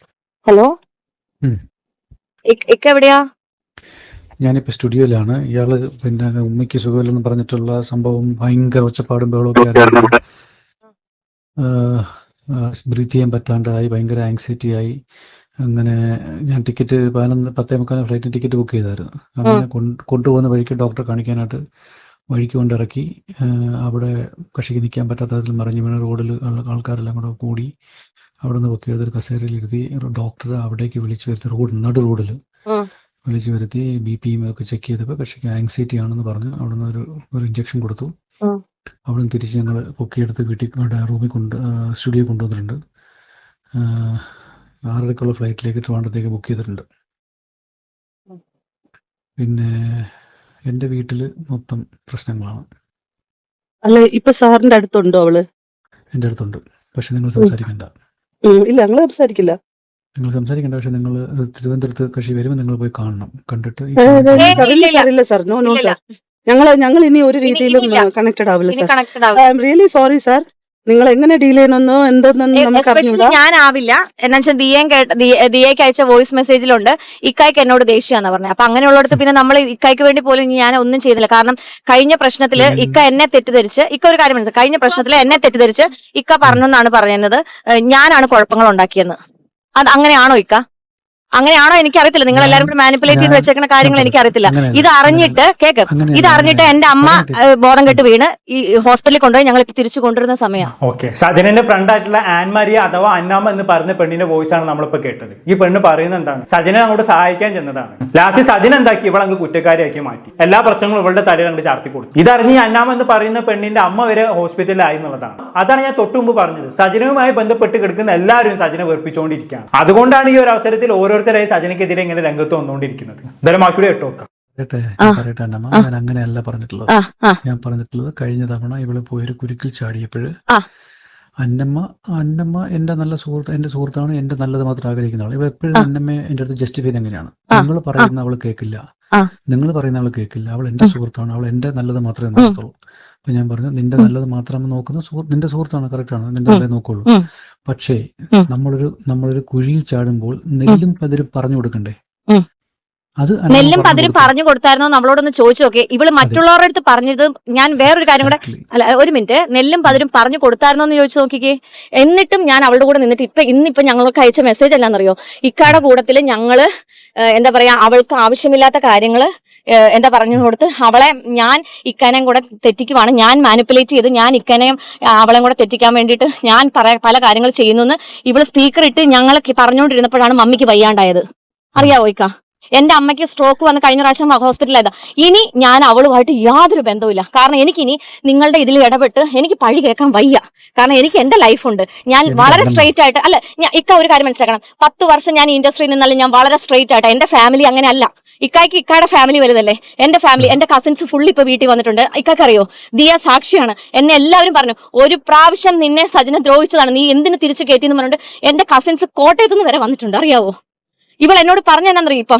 ഹലോ, ഇക്ക എവിടെയാ? ഞാനിപ്പോ സ്റ്റുഡിയോയിലാണ്. ഇയാള് പിന്നെ ഉമ്മയ്ക്ക് സുഖമില്ലെന്ന് പറഞ്ഞിട്ടുള്ള സംഭവം ഭയങ്കര ഒച്ചപ്പാടും ബഹളമൊക്കെ ആയിരുന്നു. ബ്രീത്ത് ചെയ്യാൻ പറ്റാണ്ടായി, ഭയങ്കര ആങ്സൈറ്റി ആയി. അങ്ങനെ ഞാൻ ടിക്കറ്റ് 10:15 ഫ്ലൈറ്റിന് ടിക്കറ്റ് ബുക്ക് ചെയ്തായിരുന്നു. അങ്ങനെ കൊണ്ടുപോകുന്ന വഴിക്ക് ഡോക്ടറെ കാണിക്കാനായിട്ട് വഴിക്ക് കൊണ്ടിറക്കി. അവിടെ കക്ഷിക്ക് നിൽക്കാൻ പറ്റാത്ത തരത്തിൽ മറിഞ്ഞു വീണ് റോഡിൽ ആൾക്കാരെല്ലാം കൂടെ കൂടി അവിടെ നിന്ന് പൊക്കി എടുത്തൊരു കസേരയിൽ ഇരുത്തി ഡോക്ടറെ അവിടേക്ക് വിളിച്ചു വരുത്തി, നടു റോഡിൽ വിളിച്ചു വരുത്തി BP ഒക്കെ ചെക്ക് ചെയ്തപ്പോൾ കക്ഷിക്ക് ആങ്സൈറ്റി ആണെന്ന് പറഞ്ഞ് അവിടെ നിന്ന് ഒരു ഇഞ്ചക്ഷൻ കൊടുത്തു. അവിടെ നിന്ന് തിരിച്ച് ഞങ്ങൾ പൊക്കിയെടുത്ത് വീട്ടിൽ റൂമിൽ സ്റ്റുഡിയോ കൊണ്ടുവന്നിട്ടുണ്ട്. 6:30 ഫ്ലൈറ്റിലേക്ക് ട്രിവാൻഡ്രത്തേക്ക് ബുക്ക് ചെയ്തിട്ടുണ്ട്. പിന്നെ എൻ്റെ വീട്ടിൽ മൊത്തം പ്രശ്നങ്ങളാണ്. അല്ല, ഇപ്പൊ സാറിന്റെ അടുത്തുണ്ടോ അവള്? എൻ്റെ അടുത്തുണ്ട്, പക്ഷെ നിങ്ങൾ സംസാരിക്കണ്ട. ഇല്ല, ഞങ്ങൾ സംസാരിക്കില്ല. നിങ്ങൾ സംസാരിക്കണ്ട, പക്ഷെ നിങ്ങൾ തിരുവനന്തപുരത്ത് കക്ഷി വരുമ്പോൾ നിങ്ങൾ പോയി കാണണം. കണ്ടിട്ട് ഇല്ല സാർ, നോ നോ സാർ, ഞങ്ങൾ ഇനി ഒരു രീതിയിലും കണക്റ്റഡ് ആവില്ല sir. I am really sorry sir. നിങ്ങൾ എങ്ങനെ ഡീൽ ചെയ്യണമെന്നോ എന്തെന്നൊന്നും നമുക്ക് അറിഞ്ഞൂടാ. ഞാനാവില്ല. എന്നാ വെച്ചാൽ ദിയയ്ക്ക് അയച്ച വോയിസ് മെസ്സേജിലുണ്ട് ഇക്കായ്ക്ക് എന്നോട് ദേഷ്യമാണെന്ന് പറഞ്ഞത്. അപ്പൊ അങ്ങനെയുള്ളടത്ത് പിന്നെ നമ്മൾ ഇക്കായ്ക്ക് വേണ്ടി പോലും ഞാൻ ഒന്നും ചെയ്യുന്നില്ല. കാരണം കഴിഞ്ഞ പ്രശ്നത്തില് ഇക്ക എന്നെ തെറ്റിദ്ധരിച്ച്, ഇക്ക ഒരു കാര്യം മനസ്സിലായി, കഴിഞ്ഞ പ്രശ്നത്തില് എന്നെ തെറ്റിദ്ധരിച്ച് ഇക്ക പറഞ്ഞെന്നാണ് പറയുന്നത് ഞാനാണ് കുഴപ്പങ്ങൾ ഉണ്ടാക്കിയെന്ന്. അത് അങ്ങനെയാണോ ഇക്ക? അങ്ങനെയാണോ എനിക്ക് അറിയത്തില്ല. നിങ്ങൾ എല്ലാവരും കൂടി മാനിപ്പുലേറ്റ് ചെയ്ത് വെച്ചേക്കുന്ന കാര്യങ്ങൾ എനിക്ക് അറിയത്തില്ല. ഇത് അറിഞ്ഞിട്ട് എന്റെ അമ്മ ബോധം കെട്ട് വീണ് ഈ ഹോസ്പിറ്റലിൽ കൊണ്ടുപോയി ഞങ്ങൾ തിരിച്ചു കൊണ്ടുവരുന്ന സമയം. ഓക്കെ, സജനന്റെ ഫ്രണ്ട് ആയിട്ടുള്ള ആൻ മരിയ അഥവാ അന്നാമ്മ എന്ന് പറഞ്ഞ പെണ്ണിന്റെ വോയിസ് ആണ് നമ്മളിപ്പോ കേട്ടത്. ഈ പെണ്ണ് പറയുന്നത് എന്താണ്? സജനെ അങ്ങോട്ട് സഹായിക്കാൻ ചെന്നതാണ്. ലാസ്റ്റ് സജന എന്താക്കി? ഇവളങ്ങ് കുറ്റക്കാരിയാക്കി മാറ്റി. എല്ലാ പ്രശ്നങ്ങളും ഇവളുടെ തലയിൽ അങ്ങോട്ട് ചാർത്തി കൊടുത്തു. ഇതറിഞ്ഞ് ഈ അന്നാമ്മ എന്ന് പറയുന്ന പെണ്ണിന്റെ അമ്മ വരെ ഹോസ്പിറ്റലിലായി എന്നുള്ളതാണ്. അതാണ് ഞാൻ തൊട്ടു മുമ്പ് പറഞ്ഞത്. സജനവുമായി ബന്ധപ്പെട്ട് കിടക്കുന്ന എല്ലാവരും സജനെ വെറുപ്പിച്ചുകൊണ്ടിരിക്കുകയാണ്. അതുകൊണ്ടാണ് ഈ ഒരു അവസരത്തിൽ ഓരോരുത്തരായി സജനക്കെതിരെ ഇങ്ങനെ രംഗത്ത് വന്നുകൊണ്ടിരിക്കുന്നത്. എന്തായാലും മാക്കൂടെ കേട്ടോക്കാം. പറയട്ടെ അന്നമ്മ, ഞാൻ അങ്ങനെയല്ല പറഞ്ഞിട്ടുള്ളത്. ഞാൻ പറഞ്ഞിട്ടുള്ളത് കഴിഞ്ഞ തവണ ഇവള് പോയൊരു കുരുക്കിൽ ചാടിയപ്പോഴ് അന്നമ്മ എന്റെ നല്ല സുഹൃത്ത്, എന്റെ സുഹൃത്താണ്, എന്റെ നല്ലത് മാത്രം ആഗ്രഹിക്കുന്ന ആൾ. ഇവ എപ്പോഴും അന്നമ്മയെ എന്റെ അടുത്ത് ജസ്റ്റിഫൈ എങ്ങനെയാണ്? നിങ്ങൾ പറയുന്ന അവള് കേൾക്കില്ല, അവൾ എന്റെ സുഹൃത്താണ്, അവൾ എന്റെ നല്ലത് മാത്രമേ നോക്കത്തുള്ളൂ. അപ്പൊ ഞാൻ പറഞ്ഞു, നിന്റെ നല്ലത് മാത്രം നോക്കുന്ന നിന്റെ സുഹൃത്താണ്, കറക്റ്റാണ്, നിന്റെ നല്ലത് നോക്കുള്ളൂ. പക്ഷേ നമ്മളൊരു കുഴിയിൽ ചാടുമ്പോൾ നെല്ലും പതിരും പറഞ്ഞു കൊടുക്കണ്ടേ? നെല്ലും പതിരും പറഞ്ഞു കൊടുത്തായിരുന്നോ നമ്മളോടൊന്ന് ചോദിച്ചു നോക്കേ. ഇവള് മറ്റുള്ളവരുടെ അടുത്ത് പറഞ്ഞത്, ഞാൻ വേറൊരു കാര്യം കൂടെ, അല്ല ഒരു മിനിറ്റ്, നെല്ലും പതിരും പറഞ്ഞു കൊടുത്തായിരുന്നോ എന്ന് ചോദിച്ചു നോക്കിക്കേ. എന്നിട്ടും ഞാൻ അവളുടെ കൂടെ നിന്നിട്ട് ഇന്നിപ്പൊ ഞങ്ങൾക്ക് അയച്ച മെസ്സേജ് എന്താണെന്നറിയോ? ഇക്കാടെ കൂടത്തില് ഞങ്ങള് എന്താ പറയാ, അവൾക്ക് ആവശ്യമില്ലാത്ത കാര്യങ്ങള് എന്താ പറഞ്ഞു കൊടുത്ത് അവളെ ഞാൻ ഇക്കാനെയും കൂടെ തെറ്റിക്കുവാണ്, ഞാൻ മാനിപ്പുലേറ്റ് ചെയ്ത് ഞാൻ ഇക്കാനെയും അവളെയും കൂടെ തെറ്റിക്കാൻ വേണ്ടിയിട്ട് ഞാൻ പല കാര്യങ്ങൾ ചെയ്യുന്നു എന്ന് ഇവള് സ്പീക്കർ ഇട്ട് ഞങ്ങൾ പറഞ്ഞുകൊണ്ടിരുന്നപ്പോഴാണ് മമ്മിക്ക് വയ്യാണ്ടായത്. അറിയാവോ ഇക്ക? എന്റെ അമ്മയ്ക്ക് സ്ട്രോക്ക് വന്ന് കഴിഞ്ഞ പ്രാവശ്യം ഹോസ്പിറ്റലായതാ. ഇനി ഞാൻ അവളുമായിട്ട് യാതൊരു ബന്ധവുമില്ല. കാരണം എനിക്കിനി നിങ്ങളുടെ ഇതിൽ ഇടപെട്ട് എനിക്ക് പഴി കേൾക്കാൻ വയ്യ. കാരണം എനിക്ക് എന്റെ ലൈഫുണ്ട്. ഞാൻ വളരെ സ്ട്രെയിറ്റ് ആയിട്ട്, അല്ല ഇക്ക ഒരു കാര്യം മനസ്സിലാക്കണം, 10 വർഷം ഞാൻ ഇൻഡസ്ട്രിയിൽ നിന്നല്ല, ഞാൻ വളരെ സ്ട്രെയിറ്റ് ആയിട്ട്. എന്റെ ഫാമിലി അങ്ങനെ അല്ല. ഇക്കായുടെ ഫാമിലി വലുതല്ലേ. എന്റെ ഫാമിലി, എന്റെ കസിൻസ് ഫുള്ളി ഇപ്പൊ വീട്ടിൽ വന്നിട്ടുണ്ട്. ഇക്കറിയോ, ദിയ സാക്ഷിയാണ്. എന്നെ എല്ലാവരും പറഞ്ഞു, ഒരു പ്രാവശ്യം നിന്നെ സജന ദ്രോഹിച്ചതാണ്, നീ എന്തിനു തിരിച്ചു കയറ്റിയെന്ന് പറഞ്ഞിട്ട് എന്റെ കസിൻസ് കോട്ടയത്തുനിന്ന് വരെ വന്നിട്ടുണ്ട്. അറിയാവോ? ഇവൾ എന്നോട് പറഞ്ഞെന്നറിയ, ഇപ്പൊ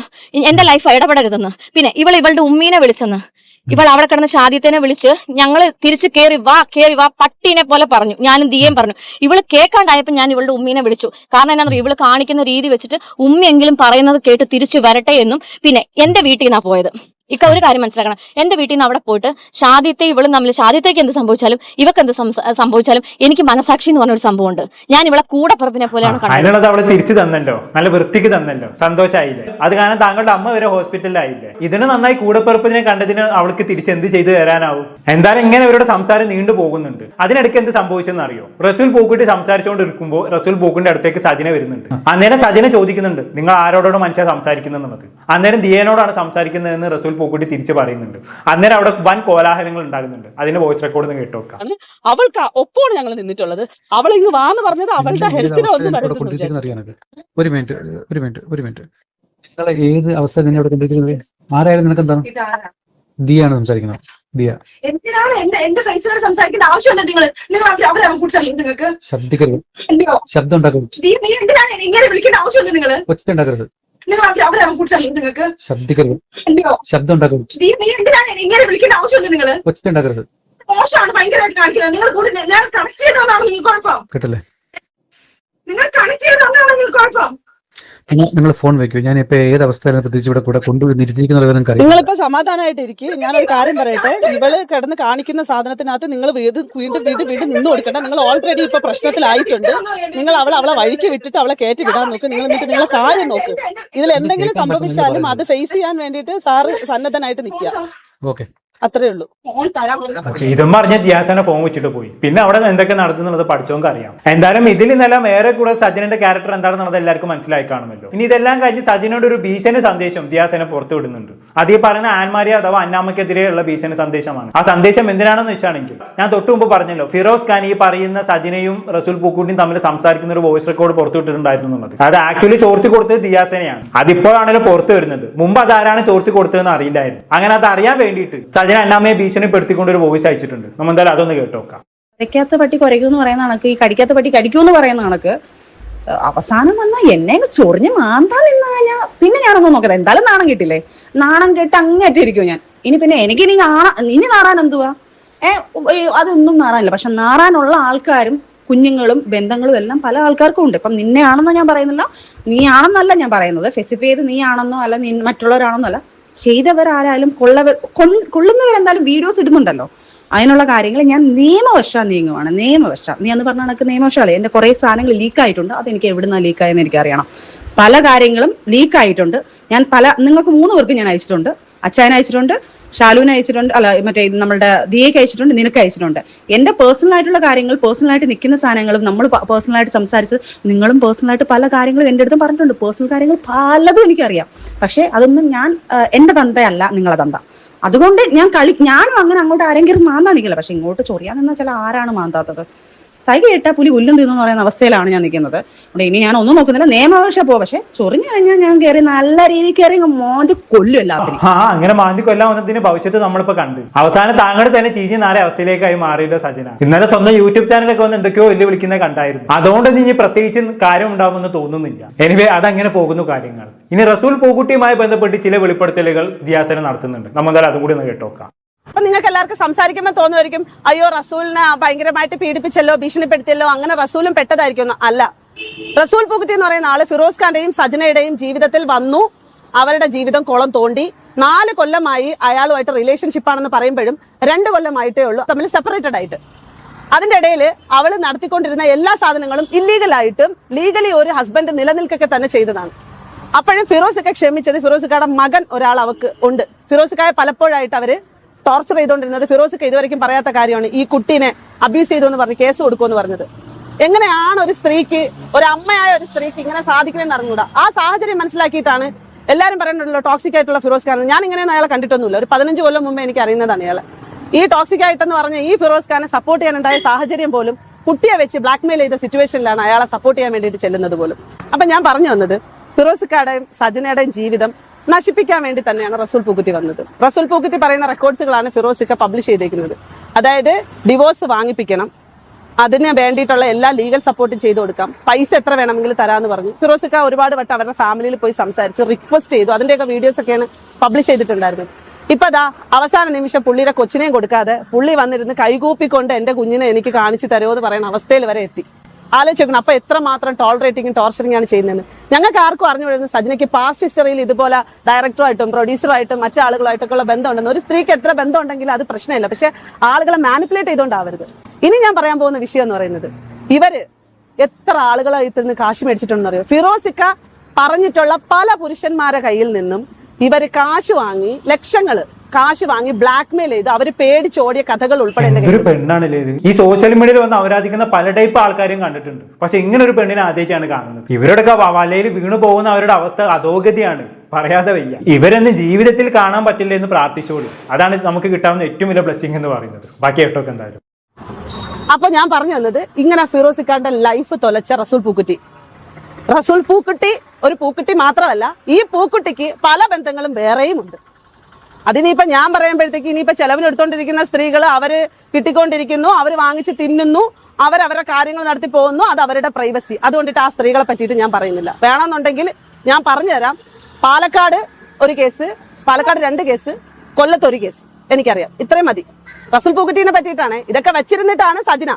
എന്റെ ലൈഫ് ഇടപെടരുതെന്ന്. പിന്നെ ഇവളുടെ ഉമ്മീനെ വിളിച്ചെന്ന്, ഇവൾ അവിടെ കിടന്ന് ഷാദിയത്തിനെ വിളിച്ച് ഞങ്ങള് തിരിച്ചു കേറി വാ പട്ടീനെ പോലെ പറഞ്ഞു. ഞാനും ദിയേം പറഞ്ഞു. ഇവള് കേൾക്കാണ്ടായപ്പോ ഞാൻ ഇവളുടെ ഉമ്മീനെ വിളിച്ചു. കാരണം എന്നാ, ഇവള് കാണിക്കുന്ന രീതി വെച്ചിട്ട് ഉമ്മയെങ്കിലും പറയുന്നത് കേട്ട് തിരിച്ചു വരട്ടെ എന്നും. പിന്നെ എന്റെ വീട്ടിൽ നിന്നാ പോയത്. ഇക്ക ഒരു കാര്യം മനസ്സിലാക്കണം, എന്റെ വീട്ടിൽ നിന്ന് അവിടെ പോയിട്ട് ഷാദിയത്തെ ഇവളും തമ്മിൽ, ഷാദിയത്തേക്ക് എന്ത് സംഭവിച്ചാലും ഇവക്ക് എന്ത് സംഭവിച്ചാലും എനിക്ക് മനസാക്ഷി എന്ന് പറഞ്ഞൊരു സംഭവമുണ്ട്. ഞാൻ ഇവളെ കൂടെ പിറപ്പിനെ പോലെയാണ് കണ്ടത്. അവളെ തിരിച്ചു തന്നല്ലോ, നല്ല വൃത്തിക്ക് തന്നല്ലോ, സന്തോഷമായില്ലേ? അത് കാരണം താങ്കളുടെ അമ്മ വരെ ഹോസ്പിറ്റലിലായില്ലേ? ഇതിന് നന്നായി കൂടെപ്പിറപ്പിനെ കണ്ടതിന് അവൾക്ക് തിരിച്ച് എന്ത് ചെയ്തു തരാനാവും? എന്തായാലും ഇങ്ങനെ ഇവരുടെ സംസാരം നീണ്ടു പോകുന്നുണ്ട്. അതിനിടയ്ക്ക് എന്ത് സംഭവിച്ചെന്ന് അറിയോ? റസൂൽ പൂക്കുട്ടി സംസാരിച്ചുകൊണ്ടിരിക്കുമ്പോൾ റസൂൽ പൂക്കുട്ടിന്റെ അടുത്തേക്ക് സജന വരുന്നുണ്ട്. അന്നേരം സജന ചോദിക്കുന്നുണ്ട്, നിങ്ങൾ ആരോടോട് മനുഷ്യ സംസാരിക്കുന്നുള്ളത്? അന്നേരം ദിയേനോടാണ് സംസാരിക്കുന്നതെന്ന് റസൂൽ പൂക്കുട്ടി തിരിച്ചു പറയുന്നുണ്ട്. അന്നേരം അവിടെ വൻ കോലാഹലങ്ങൾ ഉണ്ടാകുന്നുണ്ട്. അതിന്റെ വോയിസ് റെക്കോർഡ് കേട്ടോക്കാം. അവൾക്ക് ഒപ്പമാണ് ഞങ്ങൾ നിന്നിട്ടുള്ളത്. അവൾ ഇങ്ങ് വാന്ന് പറഞ്ഞത് അവളുടെ ഹെൽത്തിനെ ഒന്നും ഒരു മിനിറ്റ് നിങ്ങളെ ഏത് അവസ്ഥ നിന്നെ ഇവിടെ കൊണ്ടിരിക്കുന്നത്? ആരായാലും നിനക്ക് എന്താണ്? ദിയാണ് സംസാരിക്കുന്നത്. ദിയ, എന്തിനാണ് എന്റെ ഫ്രണ്ട്സിനോട് സംസാരിക്കേണ്ട ആവശ്യമില്ല. നിങ്ങൾ അവരെ കൂട്ടാൻ നിങ്ങൾക്ക് ശബ്ദിക്കരുത്, ശബ്ദം ഉണ്ടാക്കരുത്, എന്തിനാണ് ഇങ്ങനെ വിളിക്കേണ്ട ആവശ്യമില്ല. നിങ്ങൾ ഒച്ച ഉണ്ടാക്കരുത്, നിങ്ങൾ അവരെ കൂട്ടാൻ നിങ്ങൾക്ക് ശബ്ദിക്കരുത്, ശബ്ദം ഉണ്ടാക്കരുത്, എന്തിനാണ് ഇങ്ങനെ വിളിക്കേണ്ട ആവശ്യമില്ല. നിങ്ങൾ ഒച്ച ഉണ്ടാക്കരുത്. മോശമാണ് ഭയങ്കരമായിട്ട് കാണിക്കുന്നത്. നിങ്ങൾ കൂടി ഞാൻ കണക്ട് ചെയ്തതാണ് നിങ്ങൾക്ക് കുഴപ്പം. കേട്ടല്ലേ? നിങ്ങൾ കണക്ട് ചെയ്തതാണ് നിങ്ങൾക്ക് കുഴപ്പം. നിങ്ങൾ ഫോൺ വെക്കൂ. ഞാൻ ഇപ്പൊ ഏത് അവസ്ഥയിലും പ്രത്യേകിച്ച് ഇവിടെ കൂടെ കൊണ്ടുവന്നിരിക്കുന്നത് നിങ്ങൾക്ക് നിങ്ങളിപ്പോ സമാധാനമായിട്ടിരിക്കും. ഞാനൊരു കാര്യം പറയട്ടെ. ഇവള് കിടന്ന് കാണിക്കുന്ന സാധനത്തിനകത്ത് നിങ്ങൾ വീണ്ടും നിന്ന് കൊടുക്കണ്ട. നിങ്ങൾ ഓൾറെഡി ഇപ്പൊ പ്രശ്നത്തിലായിട്ടുണ്ട്. നിങ്ങൾ അവളെ വഴിക്ക് വിട്ടിട്ട് അവളെ കയറ്റി വിടാൻ നോക്ക്. നിങ്ങൾ എന്നിട്ട് നിങ്ങളെ കാര്യം നോക്ക്. ഇതിൽ എന്തെങ്കിലും സംഭവിച്ചാലും അത് ഫേസ് ചെയ്യാൻ വേണ്ടിയിട്ട് സാറ് സന്നദ്ധനായിട്ട് നിൽക്കുക. ഓക്കെ, അത്രേ ഉള്ളൂ. ഇതും പറഞ്ഞ് ദിയാസന ഫോൺ വെച്ചിട്ട് പോയി. പിന്നെ അവിടെ എന്തൊക്കെ നടത്തുന്നുള്ളത് പഠിച്ചോർക്ക് അറിയാം. എന്തായാലും ഇതിൽ നിന്നെല്ലാം ഏറെ കൂടെ സജിനന്റെ ക്യാരക്ടർ എന്താണെന്നുള്ളത് എല്ലാവർക്കും മനസ്സിലായി കാണുമല്ലോ. ഇനി ഇതെല്ലാം കഴിഞ്ഞ് സജിനോട് ഒരു ഭീഷണി സന്ദേശം ദിയാസന പുറത്തു വിടുന്നുണ്ട്. അത് ഈ പറയുന്ന ആൻമാരി അഥവാ അന്നാമ്മയ്ക്കെതിരെയുള്ള ഭീഷണി സന്ദേശമാണ്. ആ സന്ദേശം എന്തിനാണെന്ന് വെച്ചാണെങ്കിൽ ഞാൻ തൊട്ടു മുമ്പ് പറഞ്ഞല്ലോ, ഫിറോസ് ഖാൻ ഈ പറയുന്ന സജിനയും റസൂൽ പൂക്കുട്ടിയും തമ്മിൽ സംസാരിക്കുന്ന ഒരു വോയിസ് റെക്കോർഡ് പുറത്തു വിട്ടിട്ടുണ്ടായിരുന്നു എന്നുള്ളത്. അത് ആക്ച്വലി ചോർത്തി കൊടുത്തത് ദിയാസനയാണ്. അതിപ്പോഴാണല്ലോ പുറത്തു വരുന്നത്. മുമ്പ് അതാരാണ് ചോർത്തി കൊടുത്തതെന്ന് അറിയില്ലായിരുന്നു. അങ്ങനെ അത് അറിയാൻ വേണ്ടിയിട്ട് സജിന അന്നാമ്മയെ ഭീഷണിപ്പെടുത്തിക്കൊണ്ട് ഒരു വോയിസ് അയച്ചിട്ടുണ്ട്. നമ്മൾ എന്തായാലും അതൊന്ന് കേട്ടോക്കാം. കടിക്കാത്ത പട്ടി കുരയ്ക്കൂന്ന് പറയുന്ന കണക്ക്, ഈ കടിക്കാത്ത പട്ടി കടിക്കൂന്ന് പറയുന്ന കണക്ക് അവസാനം വന്നാൽ എന്നെ ചൊറിഞ്ഞ് മാന്താൻ നിന്ന് കഴിഞ്ഞാൽ പിന്നെ ഞാനൊന്നും നോക്കട്ടെ. എന്തായാലും നാണം കിട്ടില്ലേ? നാണം കേട്ട് അങ്ങേറ്റിരിക്കും ഞാൻ. പിന്നെ എനിക്ക് ഇനി നാറാൻ എന്തുവാ? അതൊന്നും നാറാനില്ല. പക്ഷെ നാറാനുള്ള ആൾക്കാരും കുഞ്ഞുങ്ങളും ബന്ധങ്ങളും എല്ലാം പല ആൾക്കാർക്കും ഉണ്ട്. ഇപ്പം നിന്നെ ആണെന്നോ ഞാൻ പറയുന്നില്ല, നീ ആണെന്നല്ല ഞാൻ പറയുന്നത്. സ്പെസിഫൈ ചെയ്ത് നീ ആണെന്നോ അല്ല മറ്റുള്ളവരാണെന്നോ അല്ല. ചെയ്തവരാരായാലും കൊള്ളുന്നവരെന്തായാലും വീഡിയോസ് ഇടുന്നുണ്ടല്ലോ. അതിനുള്ള കാര്യങ്ങൾ ഞാൻ നിയമവശാ നീങ്ങുവാണ്. നീ എന്ന് പറഞ്ഞ കണക്ക് നിയമവശാലേ എൻ്റെ കുറേ സാധനങ്ങൾ ലീക്കായിട്ടുണ്ട്. അതെനിക്ക് എവിടുന്നാണ് ലീക്കായെന്ന് എനിക്കറിയണം. പല കാര്യങ്ങളും ലീക്കായിട്ടുണ്ട്. ഞാൻ നിങ്ങൾക്ക് 3 പേർക്കും ഞാൻ അയച്ചിട്ടുണ്ട്. അച്ചായനെ അയച്ചിട്ടുണ്ട്, ഷാലുവിനെ അയച്ചിട്ടുണ്ട്, അല്ല മറ്റേ നമ്മളുടെ ദിയയ്ക്ക് അയച്ചിട്ടുണ്ട്, നിനക്ക് അയച്ചിട്ടുണ്ട്. എൻ്റെ പേഴ്സണലായിട്ടുള്ള കാര്യങ്ങൾ, പേഴ്സണലായിട്ട് നിൽക്കുന്ന സാധനങ്ങളും നമ്മൾ പേഴ്സണലായിട്ട് സംസാരിച്ച് നിങ്ങളും പേഴ്സണലായിട്ട് പല കാര്യങ്ങളും എൻ്റെ അടുത്തും പറഞ്ഞിട്ടുണ്ട്. പേഴ്സണൽ കാര്യങ്ങൾ പലതും എനിക്കറിയാം. പക്ഷേ അതൊന്നും ഞാൻ എൻ്റെ തന്തയല്ല നിങ്ങളെ തന്ത. അതുകൊണ്ട് ഞാനും അങ്ങനെ അങ്ങോട്ട് ആരെങ്കിലും മാന്താൻ നിൽക്കില്ല. പക്ഷെ ഇങ്ങോട്ട് ചൊറിയാൻ നിന്നാൽ ചില ആരാണ് മാന്താത്തത്? സൈക ഇട്ടാ പുലി പുല്ലും തിന്നു പറയുന്ന അവസ്ഥയിലാണ് ഞാൻ നിൽക്കുന്നത്. അവിടെ ഇനി ഞാൻ ഒന്നും നോക്കുന്നില്ല, നിയമവശ പോവാം. പക്ഷെ ചൊറിഞ്ഞു കഴിഞ്ഞാൽ ഞാൻ കയറി നല്ല രീതിയിൽ കയറി മാന്തി കൊല്ലും എല്ലാത്തിനും. അങ്ങനെ മാന്തി കൊല്ലാൻ വന്നതിന് ഭവിഷ്യത്ത് നമ്മളിപ്പോ കണ്ടു. അവസാനം താങ്കളുടെ തന്നെ ചീഞ്ഞ് നാളെ അവസ്ഥയിലേക്കായി മാറിയല്ലോ സജിന. ഇന്നലെ സ്വന്തം യൂട്യൂബ് ചാനലൊക്കെ വന്ന് എന്തൊക്കെയോ വെല്ലുവിളിക്കുന്നത് കണ്ടായിരുന്നു. അതുകൊണ്ട് ഇനി പ്രത്യേകിച്ച് കാര്യം ഉണ്ടാവുമെന്ന് തോന്നുന്നില്ല. എനിവേ അതങ്ങനെ പോകുന്നു കാര്യങ്ങൾ. ഇനി റസൂൽ പൂക്കുട്ടിയുമായി ബന്ധപ്പെട്ട് ചില വെളിപ്പെടുത്തലുകൾ ദിയാസന നടത്തുന്നുണ്ട്. നമ്മൾ എന്തായാലും അതും കൂടി ഒന്ന് കേട്ടോക്കാം. അപ്പൊ നിങ്ങൾക്ക് എല്ലാവർക്കും സംസാരിക്കുമ്പോൾ തോന്നുമായിരിക്കും, അയ്യോ റസൂലിനെ ഭയങ്കരമായിട്ട് പീഡിപ്പിച്ചല്ലോ, ഭീഷണിപ്പെടുത്തിയല്ലോ, അങ്ങനെ റസൂലും പെട്ടതായിരിക്കും. അല്ല, റസൂൽ പൂക്കുട്ടി എന്ന് പറയുന്ന ആള് ഫിറോസ് ഖാന്റെയും സജനയുടെയും ജീവിതത്തിൽ വന്നു. അവരുടെ ജീവിതം കുളം തോണ്ടി 4 കൊല്ലമായി അയാളുമായിട്ട് റിലേഷൻഷിപ്പ് ആണെന്ന് പറയുമ്പോഴും 2 കൊല്ലമായിട്ടേ ഉള്ളൂ തമ്മിൽ സെപ്പറേറ്റഡ് ആയിട്ട്. അതിന്റെ ഇടയിൽ അവള് നടത്തിക്കൊണ്ടിരുന്ന എല്ലാ സാധനങ്ങളും ഇല്ലീഗലായിട്ടും ലീഗലി ഒരു ഹസ്ബൻഡ് നിലനിൽക്കൊക്കെ തന്നെ ചെയ്തതാണ്. അപ്പോഴും ഫിറോസിക്ക ക്ഷമിച്ചത് ഫിറോസിക്കയുടെ മകൻ ഒരാൾ അവർക്ക് ഉണ്ട്. ഫിറോസിക്കയെ പലപ്പോഴായിട്ട് അവര് ടോർച്ചർ ചെയ്തുകൊണ്ടിരുന്നത് ഫിറോസിക്ക ഇതുവരെയും പറയാത്ത കാര്യമാണ്. ഈ കുട്ടീനെ അബ്യൂസ് ചെയ്തു എന്ന് പറഞ്ഞ് കേസ് കൊടുക്കുമെന്ന് പറഞ്ഞത്. എങ്ങനെയാണ് ഒരു സ്ത്രീക്ക്, ഒരു അമ്മയായ ഒരു സ്ത്രീക്ക് ഇങ്ങനെ സാധിക്കണമെന്ന് അറിഞ്ഞൂടാ. ആ സാഹചര്യം മനസ്സിലാക്കിയിട്ടാണ് എല്ലാവരും പറയുന്നുണ്ടല്ലോ ടോക്സിക് ആയിട്ടുള്ള ഫിറോസ് ഖാൻ. ഞാൻ ഇങ്ങനെയൊന്നും അയാളെ കണ്ടിട്ടൊന്നുമില്ല. ഒരു 15 കൊല്ലം മുമ്പേ എനിക്ക് അറിയുന്നതാണ് ഇയാളെ. ഈ ടോക്സിക് ആയിട്ടെന്ന് പറഞ്ഞ ഈ ഫിറോസ് ഖാനെ സപ്പോർട്ട് ചെയ്യാനുണ്ടായ സാഹചര്യം പോലും കുട്ടിയെ വെച്ച് ബ്ലാക്ക്മെയിൽ ചെയ്ത സിറ്റുവേഷനിലാണ് അയാളെ സപ്പോർട്ട് ചെയ്യാൻ വേണ്ടിയിട്ട് ചെല്ലുന്നത് പോലും. അപ്പൊ ഞാൻ പറഞ്ഞു വന്നത്, ഫിറോസിക്കയുടെയും സജനയുടെയും ജീവിതം നശിപ്പിക്കാൻ വേണ്ടി തന്നെയാണ് റസൂൽ പൂക്കുട്ടി വന്നത്. റസൂൽ പൂക്കുട്ടി പറയുന്ന റെക്കോർഡ്സുകളാണ് ഫിറോസിക്ക പബ്ലിഷ് ചെയ്തേക്കുന്നത്. അതായത് ഡിവോഴ്സ് വാങ്ങിപ്പിക്കണം, അതിന് വേണ്ടിയിട്ടുള്ള എല്ലാ ലീഗൽ സപ്പോർട്ടും ചെയ്തു കൊടുക്കാം, പൈസ എത്ര വേണമെങ്കിലും തരാമെന്ന് പറഞ്ഞു. ഫിറോസിക്ക ഒരുപാട് വട്ടം അവരുടെ ഫാമിലിയിൽ പോയി സംസാരിച്ചു, റിക്വസ്റ്റ് ചെയ്തു. അതിന്റെയൊക്കെ വീഡിയോസ് ഒക്കെയാണ് പബ്ലിഷ് ചെയ്തിട്ടുണ്ടായിരുന്നത്. ഇപ്പൊ അതാ അവസാന നിമിഷം പുള്ളിയുടെ കൊച്ചിനെയും കൊടുക്കാതെ പുള്ളി വന്നിരുന്ന് കൈകൂപ്പിക്കൊണ്ട് എന്റെ കുഞ്ഞിനെ എനിക്ക് കാണിച്ചു തരുമോ എന്ന് പറയുന്ന അവസ്ഥയിൽ വരെ എത്തി. ആലോചിക്കണം. അപ്പൊ എത്രമാത്രം ടോളറേറ്റിംഗും ടോർച്ചറിംഗ് ആണ് ചെയ്യുന്നത്. ഞങ്ങൾക്ക് ആർക്കും അറിഞ്ഞുകൊണ്ടിരുന്ന സജനയ്ക്ക് പാസ്റ്റ് ഹിസ്റ്ററിയിൽ ഇതുപോലെ ഡയറക്ടറായിട്ടും പ്രൊഡ്യൂസറായിട്ടും മറ്റു ആളുകളായിട്ടൊക്കെ ഉള്ള ബന്ധമുണ്ടെന്ന്. ഒരു സ്ത്രീക്ക് എത്ര ബന്ധം ഉണ്ടെങ്കിലും അത് പ്രശ്നമില്ല. പക്ഷെ ആളുകളെ മാനിപ്പുലേറ്റ് ചെയ്തുകൊണ്ടാവരുത്. ഇനി ഞാൻ പറയാൻ പോകുന്ന വിഷയം എന്ന് പറയുന്നത്, ഇവര് എത്ര ആളുകളെ നിന്ന് കാശ് മേടിച്ചിട്ടുണ്ടെന്ന് അറിയോ? ഫിറോസിക്ക പറഞ്ഞിട്ടുള്ള പല പുരുഷന്മാരെ കയ്യിൽ നിന്നും ഇവര് കാശ് വാങ്ങി, ലക്ഷങ്ങള് കാശ് വാങ്ങി ബ്ലാക്ക്മെയിൽ ചെയ്ത് അവര് പേടിച്ചോടിയ കഥകൾ ഉൾപ്പെടെ. ഒരു പെണ്ണാണല്ലേ ഇത്? ഈ സോഷ്യൽ മീഡിയയിൽ വന്ന് അവരാധിക്കുന്ന പല ടൈപ്പ് ആൾക്കാരും കണ്ടിട്ടുണ്ട്. പക്ഷെ ഇങ്ങനെ ഒരു പെണ്ണിനെ ആദ്യമായിട്ടാണ് കാണുന്നത്. ഇവരുടെയൊക്കെ വലയിൽ വീണു പോകുന്ന അവരുടെ അവസ്ഥ അധോഗതിയാണ്, പറയാതെ വയ്യ. ഇവരൊന്നും ജീവിതത്തിൽ കാണാൻ പറ്റില്ല എന്ന് പ്രാർത്ഥിച്ചോളൂ. അതാണ് നമുക്ക് കിട്ടാവുന്ന ഏറ്റവും വലിയ ബ്ലെസ്സിംഗ് എന്ന് പറയുന്നത്. ബാക്കി കേട്ടോക്കെ എന്തായാലും. അപ്പൊ ഞാൻ പറഞ്ഞു വന്നത്, ഇങ്ങനെ ഫിറോസിക്കാന്റെ ലൈഫ് തൊലച്ച റസൂൽ പൂക്കുട്ടി ഒരു പൂക്കുട്ടി മാത്രമല്ല, ഈ പൂക്കുട്ടിക്ക് പല ബന്ധങ്ങളും വേറെയും ഉണ്ട്. അതിനിപ്പോ ഞാൻ പറയുമ്പോഴത്തേക്ക് ഇനിയിപ്പോ ചെലവിനെടുത്തോണ്ടിരിക്കുന്ന സ്ത്രീകൾ അവര് കിട്ടിക്കൊണ്ടിരിക്കുന്നു, അവര് വാങ്ങിച്ച് തിന്നുന്നു, അവരവരുടെ കാര്യങ്ങൾ നടത്തി പോകുന്നു, അത് അവരുടെ പ്രൈവസി. അതുകൊണ്ടിട്ട് ആ സ്ത്രീകളെ പറ്റിയിട്ട് ഞാൻ പറയുന്നില്ല. വേണമെന്നുണ്ടെങ്കിൽ ഞാൻ പറഞ്ഞുതരാം. പാലക്കാട് ഒരു കേസ്, പാലക്കാട് 2 കേസ്, കൊല്ലത്ത് 1 കേസ് എനിക്കറിയാം. ഇത്രയും മതി. റസൂൽ പൂക്കുട്ടീനെ പറ്റിയിട്ടാണ് ഇതൊക്കെ വെച്ചിരുന്നിട്ടാണ് സജന.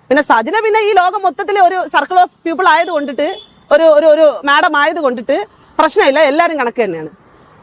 പിന്നെ സജന പിന്നെ ഈ ലോകം മൊത്തത്തിൽ ഒരു സർക്കിൾ ഓഫ് പീപ്പിൾ ആയത് കൊണ്ടിട്ട്, ഒരു മാഡം ആയത് കൊണ്ടിട്ട് പ്രശ്നമില്ല, എല്ലാവരും കണക്ക് തന്നെയാണ്.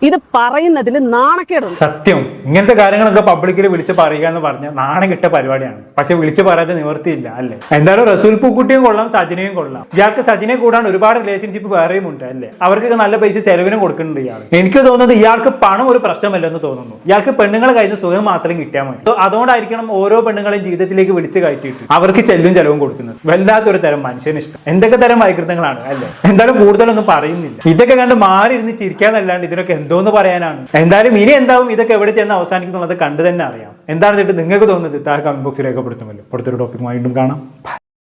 ഇത് പറയുന്നതിൽ നാണക്കേടുണ്ട്. സത്യം, ഇങ്ങനത്തെ കാര്യങ്ങളൊക്കെ പബ്ലിക്കിൽ വിളിച്ച് പറയുക എന്ന് പറഞ്ഞാൽ നാണം കിട്ട പരിപാടിയാണ്. പക്ഷെ വിളിച്ച് പറയാതെ നിവർത്തിയില്ല അല്ലേ. എന്തായാലും റസൂൽ പൂക്കുട്ടിയും കൊള്ളാം, സജനയും കൊള്ളാം. ഇയാൾക്ക് സജനെ കൂടാണ്ട് ഒരുപാട് റിലേഷൻഷിപ്പ് വേറെയും ഉണ്ട് അല്ലേ. അവർക്കൊക്കെ നല്ല പൈസ ചെലവിനും കൊടുക്കുന്നുണ്ട് ഇയാൾ. എനിക്ക് തോന്നുന്നത് ഇയാൾക്ക് പണം ഒരു പ്രശ്നമല്ലെന്ന് തോന്നുന്നു. ഇയാൾക്ക് പെണ്ണുങ്ങളെ കയ്യിൽ നിന്ന് സുഖം മാത്രം കിട്ടിയാൽ മതി. അതുകൊണ്ടായിരിക്കണം ഓരോ പെണ്ണുങ്ങളെയും ജീവിതത്തിലേക്ക് വിളിച്ച് കയറ്റിയിട്ട് അവർക്ക് ചെലവും കൊടുക്കുന്നത്. വല്ലാത്തൊരു തരം മനുഷ്യന് ഇഷ്ടം. എന്തൊക്കെ തരം വൈകൃതങ്ങളാണ് അല്ലേ. എന്തായാലും കൂടുതലൊന്നും പറയുന്നില്ല. ഇതൊക്കെ കണ്ട് മാറി ഇരുന്ന് ചിരിക്കാന്നല്ലാണ്ട് ഇതിനൊക്കെ എന്തോന്ന് പറയാനാണ്. എന്തായാലും ഇനി എന്താവും, ഇതൊക്കെ എവിടെ ചെന്ന് അവസാനിക്കുന്നുള്ളത് കണ്ടു തന്നെ അറിയാം. എന്താണെന്നിട്ട് നിങ്ങൾക്ക് തോന്നുന്നത് താഴെ കമന്റ് ബോക്സിൽ രേഖപ്പെടുത്തുമല്ലോ. അടുത്തൊരു ടോപ്പിക്കുമായി വീണ്ടും കാണാം.